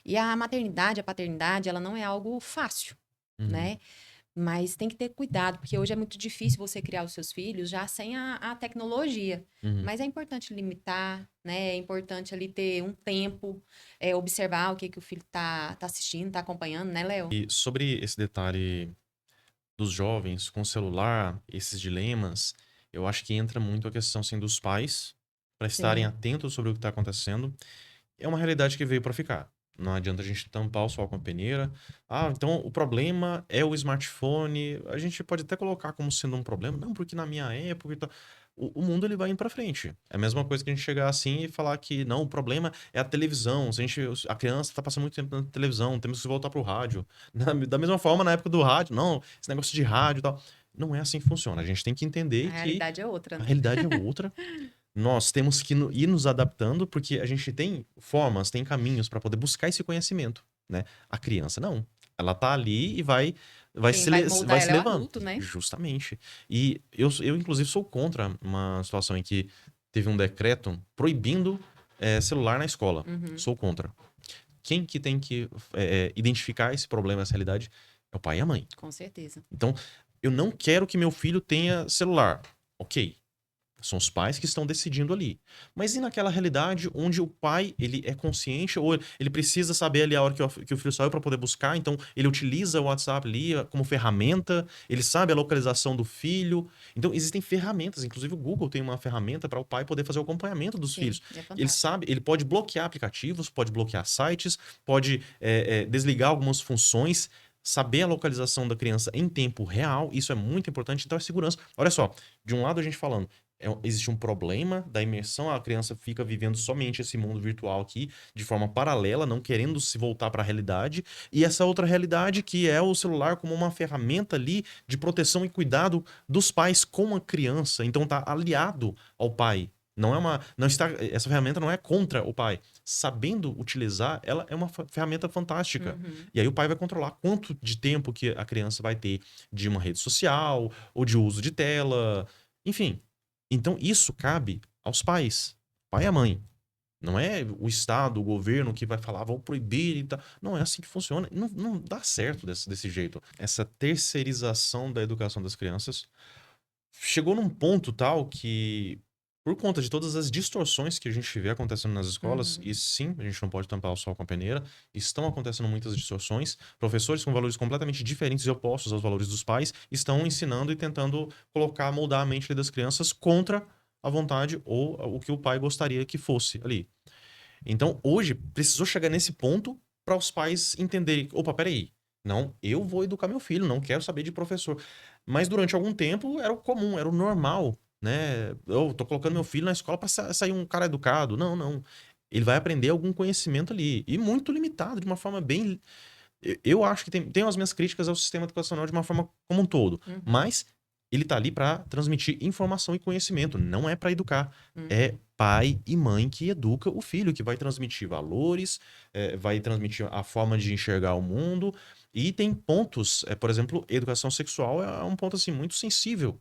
E a maternidade, a paternidade, ela não é algo fácil, Uhum, né? Mas tem que ter cuidado, porque hoje é muito difícil você criar os seus filhos já sem a tecnologia. uhum. Mas é importante limitar, né? É importante ali ter um tempo, observar o que, que o filho tá assistindo, tá acompanhando, né, Léo? E sobre esse detalhe dos jovens com celular, esses dilemas, eu acho que entra muito a questão assim, dos pais para estarem Sim, atentos sobre o que está acontecendo. É uma realidade que veio para ficar. Não adianta a gente tampar o sol com a peneira. Ah, então o problema é o smartphone. A gente pode até colocar como sendo um problema. Não, porque na minha época e tal. O mundo ele vai indo para frente. É a mesma coisa que a gente chegar assim e falar que não, o problema é a televisão. Se a criança está passando muito tempo na televisão, temos que voltar pro rádio. Da mesma forma, na época do rádio, não, esse negócio de rádio e tal. Não é assim que funciona. A gente tem que a entender que realidade é outra, a né? realidade é outra. Nós temos que ir nos adaptando, porque a gente tem formas, tem caminhos para poder buscar esse conhecimento, né? A criança não. Ela tá ali e Quem vai moldar vai se ela é o levando. adulto, né? Justamente. E eu, inclusive, sou contra uma situação em que teve um decreto proibindo celular na escola. Uhum, Sou contra. Quem que tem que identificar esse problema, essa realidade, é o pai e a mãe. com certeza. Então, eu não quero que meu filho tenha celular. Ok, são os pais que estão decidindo ali. Mas e naquela realidade onde o pai, ele é consciente ou ele precisa saber ali a hora que o filho saiu para poder buscar, então ele utiliza o WhatsApp ali como ferramenta, ele sabe a localização do filho. Então existem ferramentas, inclusive o Google tem uma ferramenta para o pai poder fazer o acompanhamento dos Sim, filhos. é Ele fantástico. sabe, ele pode bloquear aplicativos, pode bloquear sites, pode desligar algumas funções, saber a localização da criança em tempo real, isso é muito importante, então é segurança. Olha só, de um lado a gente falando, existe um problema da imersão, a criança fica vivendo somente esse mundo virtual aqui, de forma paralela, não querendo se voltar para a realidade, e essa outra realidade que é o celular como uma ferramenta ali de proteção e cuidado dos pais com a criança, então tá aliado ao pai. Essa ferramenta não é contra o pai. Sabendo utilizar, ela é uma ferramenta fantástica. Uhum. E aí o pai vai controlar quanto de tempo que a criança vai ter de uma rede social ou de uso de tela, enfim. Então, isso cabe aos pais, pai e a mãe. Não é o Estado, o governo que vai falar, vão proibir e tal. Não é assim que funciona. Não dá certo desse jeito. Essa terceirização da educação das crianças chegou num ponto tal que, por conta de todas as distorções que a gente vê acontecendo nas escolas, Uhum. e sim, a gente não pode tampar o sol com a peneira, estão acontecendo muitas distorções. Professores com valores completamente diferentes e opostos aos valores dos pais estão ensinando e tentando colocar, moldar a mente das crianças contra a vontade ou o que o pai gostaria que fosse ali. Então, hoje, precisou chegar nesse ponto para os pais entenderem: opa, peraí, não, eu vou educar meu filho, não quero saber de professor. Mas durante algum tempo era o comum, era o normal, né? Eu tô colocando meu filho na escola para sair um cara educado. Não, não. Ele vai aprender algum conhecimento ali. E muito limitado, de uma forma bem. Eu acho que tenho as minhas críticas ao sistema educacional de uma forma como um todo. Uhum. Mas ele tá ali para transmitir informação e conhecimento, não é para educar. É Uhum. pai e mãe que educa o filho, que vai transmitir valores, vai transmitir a forma de enxergar o mundo. E tem pontos, por exemplo, educação sexual é um ponto assim muito sensível,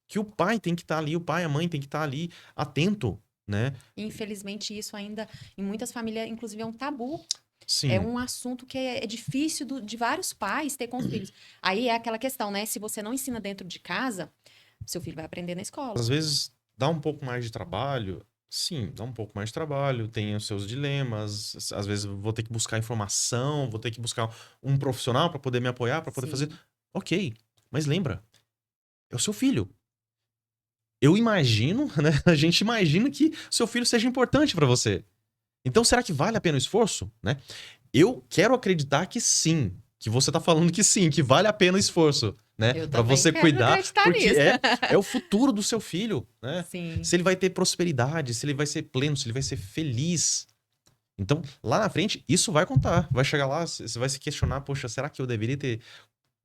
que o pai tem que estar ali, o pai e a mãe tem que estar ali atento, né? Infelizmente, isso ainda, em muitas famílias, inclusive, é um tabu. É Sim, um assunto que é difícil de vários pais ter com os filhos. Aí é aquela questão, né? Se você não ensina dentro de casa, seu filho vai aprender na escola. às vezes dá um pouco mais de trabalho. Sim, dá um pouco mais de trabalho, tem os seus dilemas. Às vezes eu vou ter que buscar informação, vou ter que buscar um profissional para poder me apoiar, para poder fazer. Sim. Ok, mas lembra, é o seu filho. Eu imagino, né? A gente imagina que seu filho seja importante para você. Então, será que vale a pena o esforço, né? Eu quero acreditar que sim, que você tá falando que sim, que vale a pena o esforço, né? Eu Pra também você quero cuidar, acreditar porque nisso. é o futuro do seu filho, né? Sim, Se ele vai ter prosperidade, se ele vai ser pleno, se ele vai ser feliz. Então, lá na frente, isso vai contar. Vai chegar lá, você vai se questionar, poxa, será que eu deveria ter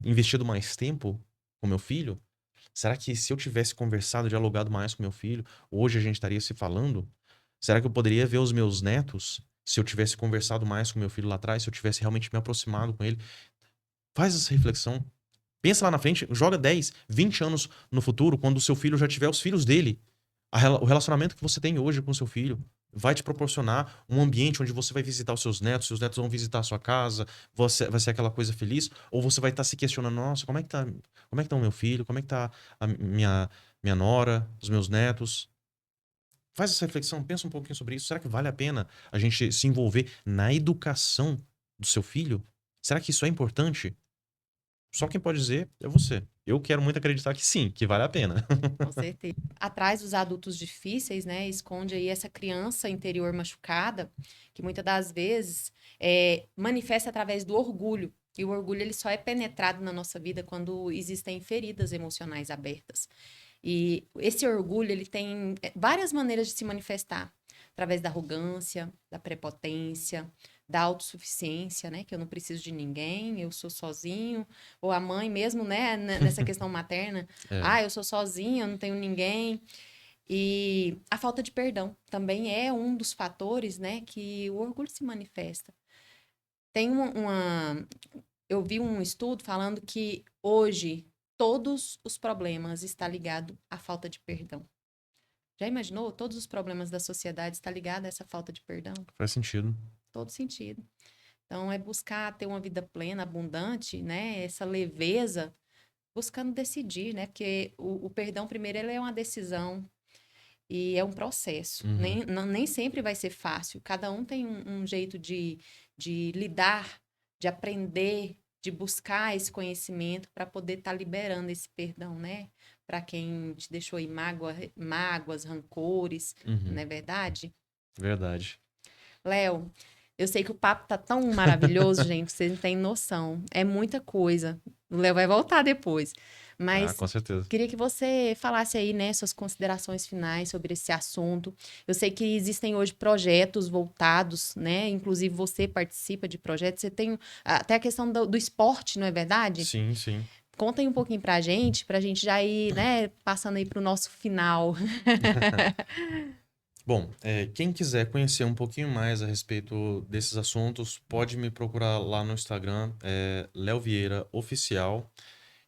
investido mais tempo com meu filho? Será que se eu tivesse conversado, dialogado mais com meu filho, hoje a gente estaria se falando? Será que eu poderia ver os meus netos se eu tivesse conversado mais com meu filho lá atrás, se eu tivesse realmente me aproximado com ele? Faz essa reflexão. Pensa lá na frente, joga 10, 20 anos no futuro, quando o seu filho já tiver os filhos dele. O relacionamento que você tem hoje com o seu filho vai te proporcionar um ambiente onde você vai visitar os seus netos vão visitar a sua casa, você vai ser aquela coisa feliz, ou você vai estar se questionando, nossa, como é que tá o meu filho, como é que tá a minha nora, os meus netos? Faz essa reflexão, pensa um pouquinho sobre isso. Será que vale a pena a gente se envolver na educação do seu filho? Será que isso é importante? Só quem pode dizer é você. Eu quero muito acreditar que sim, que vale a pena. com certeza. Atrás dos adultos difíceis, né, esconde aí essa criança interior machucada, que muitas das vezes manifesta através do orgulho. E o orgulho ele só é penetrado na nossa vida quando existem feridas emocionais abertas. E esse orgulho, ele tem várias maneiras de se manifestar. Através da arrogância, da prepotência, da autossuficiência, né? Que eu não preciso de ninguém, eu sou sozinho. Ou a mãe mesmo, né? Nessa questão materna. É. Ah, eu sou sozinha, eu não tenho ninguém. E a falta de perdão também é um dos fatores, né? Que o orgulho se manifesta. Tem eu vi um estudo falando que hoje todos os problemas estão ligados à falta de perdão. Já imaginou? Todos os problemas da sociedade estão ligados a essa falta de perdão? Faz sentido. Todo sentido. Então, é buscar ter uma vida plena, abundante, né? Essa leveza, buscando decidir, né? Porque o perdão, primeiro, ele é uma decisão e é um processo. Uhum. Nem sempre vai ser fácil. Cada um tem um jeito de lidar, de aprender, de buscar esse conhecimento para poder estar liberando esse perdão, né? Para quem te deixou aí mágoas, rancores, Uhum. não é verdade? Verdade. Léo, eu sei que o papo tá tão maravilhoso, gente, vocês não têm noção. É muita coisa. O Léo vai voltar depois. Ah, Mas com certeza. queria que você falasse aí, né, suas considerações finais sobre esse assunto. Eu sei que existem hoje projetos voltados, né? Inclusive você participa de projetos. Você tem até a questão do esporte, não é verdade? Sim, sim. Conta aí um pouquinho pra gente já ir, né, passando aí pro nosso final. Bom, quem quiser conhecer um pouquinho mais a respeito desses assuntos, pode me procurar lá no Instagram, Léo Vieira Oficial.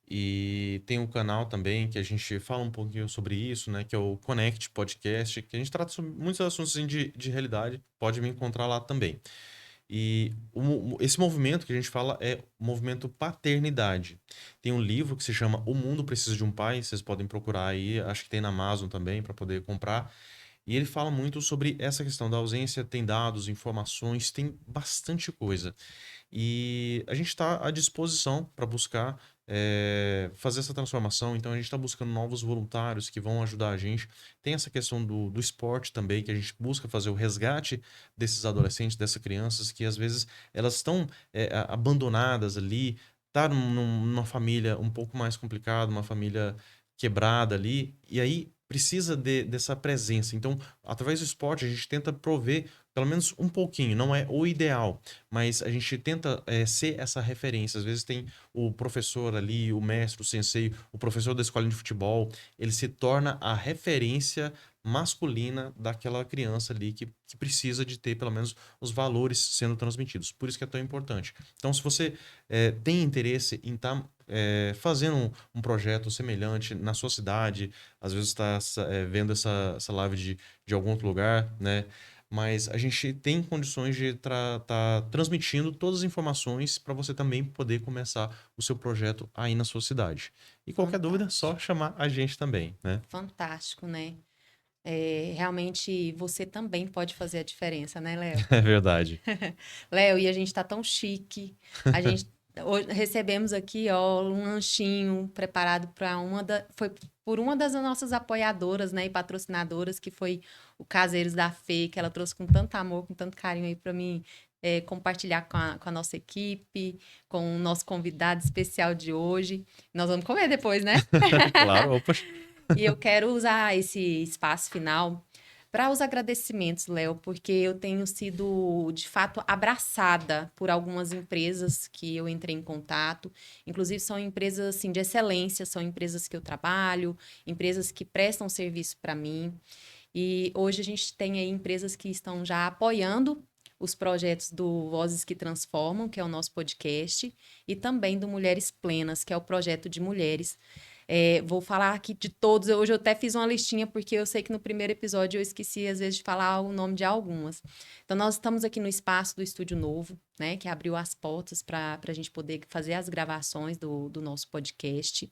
E tem um canal também que a gente fala um pouquinho sobre isso, né? Que é o Connect Podcast, que a gente trata sobre muitos assuntos assim, de realidade. Pode me encontrar lá também. E esse movimento que a gente fala é o movimento paternidade. Tem um livro que se chama O Mundo Precisa de um Pai, vocês podem procurar aí, acho que tem na Amazon também para poder comprar. E ele fala muito sobre essa questão da ausência, tem dados, informações, tem bastante coisa. E a gente está à disposição para buscar fazer essa transformação. Então a gente está buscando novos voluntários que vão ajudar a gente. Tem essa questão do esporte também, que a gente busca fazer o resgate desses adolescentes, dessas crianças que às vezes elas estão abandonadas ali, tá numa família um pouco mais complicada, uma família quebrada ali, e aí precisa dessa presença. Então, através do esporte, a gente tenta prover pelo menos um pouquinho, não é o ideal, mas a gente tenta ser essa referência. Às vezes tem o professor ali, o mestre, o sensei, o professor da escola de futebol, ele se torna a referência masculina daquela criança ali que precisa de ter pelo menos os valores sendo transmitidos. Por isso que é tão importante. Então, se você tem interesse em estar fazendo um projeto semelhante na sua cidade, às vezes está vendo essa live de algum outro lugar, né? Mas a gente tem condições de estar transmitindo todas as informações para você também poder começar o seu projeto aí na sua cidade. E qualquer dúvida, é só Fantástico. chamar a gente também, né? Fantástico, né? Realmente você também pode fazer a diferença, né, Léo? É verdade. Léo, e a gente tá tão chique. A gente recebemos aqui, ó, um lanchinho preparado para foi por uma das nossas apoiadoras, né, e patrocinadoras, que foi o Caseiros da Fê, que ela trouxe com tanto amor, com tanto carinho aí para mim compartilhar com a nossa equipe, com o nosso convidado especial de hoje. Nós vamos comer depois, né? Claro, opa. E eu quero usar esse espaço final para os agradecimentos, Léo, porque eu tenho sido, de fato, abraçada por algumas empresas que eu entrei em contato. Inclusive, são empresas assim, de excelência, são empresas que eu trabalho, empresas que prestam serviço para mim. E hoje a gente tem aí empresas que estão já apoiando os projetos do Vozes que Transformam, que é o nosso podcast, e também do Mulheres Plenas, que é o projeto de mulheres. Vou falar aqui de todos. Hoje eu até fiz uma listinha, porque eu sei que no primeiro episódio eu esqueci, às vezes, de falar o nome de algumas. Então, nós estamos aqui no espaço do Estúdio Novo, né? Que abriu as portas para a gente poder fazer as gravações do nosso podcast.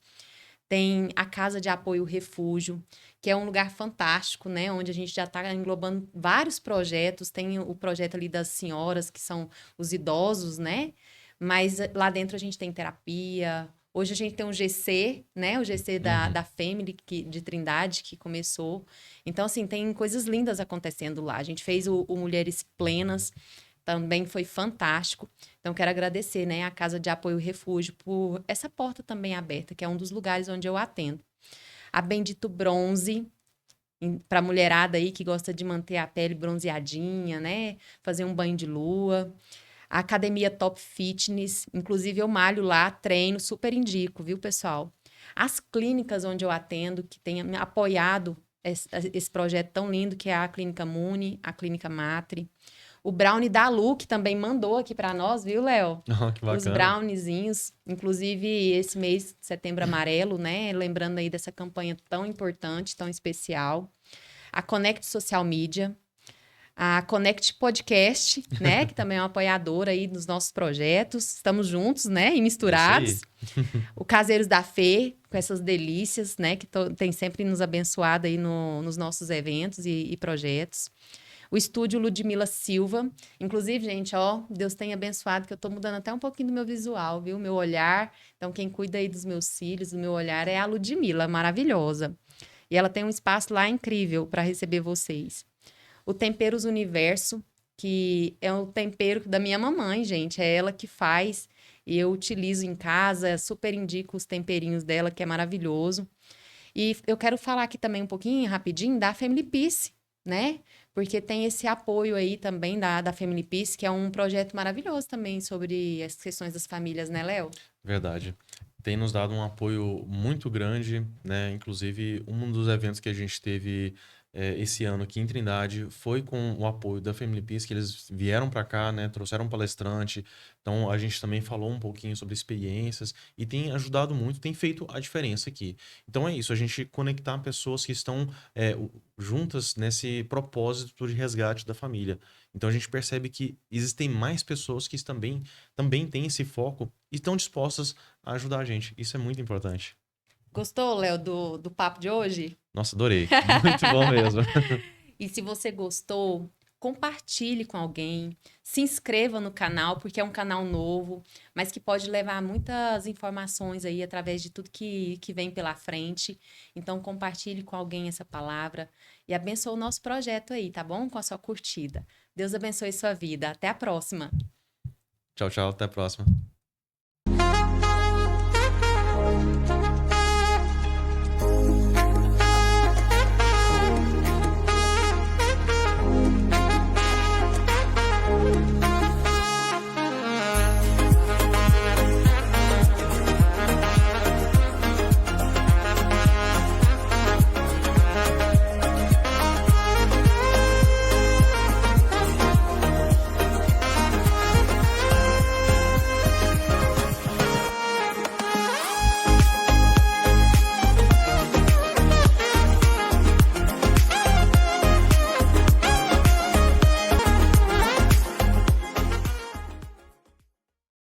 Tem a Casa de Apoio Refúgio, que é um lugar fantástico, né? Onde a gente já está englobando vários projetos. Tem o projeto ali das senhoras, que são os idosos, né? Mas lá dentro a gente tem terapia. Hoje a gente tem um GC, né? O GC da Family de Trindade, que começou. Então, assim, tem coisas lindas acontecendo lá. A gente fez o Mulheres Plenas, também foi fantástico. Então, quero agradecer, né, a Casa de Apoio Refúgio por essa porta também aberta, que é um dos lugares onde eu atendo. A Bendito Bronze, para a mulherada aí que gosta de manter a pele bronzeadinha, né? Fazer um banho de lua. A Academia Top Fitness, inclusive eu malho lá, treino, super indico, viu, pessoal? As clínicas onde eu atendo, que têm me apoiado esse projeto tão lindo, que é a Clínica Muni, a Clínica Matri. O brownie da Lu, que também mandou aqui para nós, viu, Léo? Oh, que bacana. Os browniezinhos. Inclusive, esse mês, Setembro Amarelo, né? Lembrando aí dessa campanha tão importante, tão especial. A Connect Social Media. A Connect Podcast, né? Que também é uma apoiadora aí dos nossos projetos. Estamos juntos, né? E misturados. O Caseiros da Fê, com essas delícias, né? Que tem sempre nos abençoado aí nos nossos eventos e projetos. O estúdio Ludmila Silva. Inclusive, gente, ó, Deus tenha abençoado, que eu tô mudando até um pouquinho do meu visual, viu? Meu olhar. Então, quem cuida aí dos meus cílios, do meu olhar, é a Ludmila, maravilhosa. E ela tem um espaço lá incrível para receber vocês. O Temperos Universo, que é o tempero da minha mamãe, gente. É ela que faz. E eu utilizo em casa, super indico os temperinhos dela, que é maravilhoso. E eu quero falar aqui também um pouquinho, rapidinho, da Family Peace, né? Porque tem esse apoio aí também da Family Peace, que é um projeto maravilhoso também sobre as questões das famílias, né, Léo? Verdade. Tem nos dado um apoio muito grande, né? Inclusive, um dos eventos que a gente teve esse ano aqui em Trindade foi com o apoio da Family Peace, que eles vieram para cá, né? Trouxeram um palestrante. Então, a gente também falou um pouquinho sobre experiências e tem ajudado muito, tem feito a diferença aqui. Então, é isso, a gente conectar pessoas que estão juntas nesse propósito de resgate da família. Então, a gente percebe que existem mais pessoas que também têm esse foco e estão dispostas a ajudar a gente. Isso é muito importante. Gostou, Léo, do papo de hoje? Nossa, adorei. Muito bom mesmo. E se você gostou, compartilhe com alguém, se inscreva no canal, porque é um canal novo, mas que pode levar muitas informações aí através de tudo que vem pela frente. Então, compartilhe com alguém essa palavra e abençoe o nosso projeto aí, tá bom? Com a sua curtida. Deus abençoe sua vida. Até a próxima. Tchau, tchau. Até a próxima.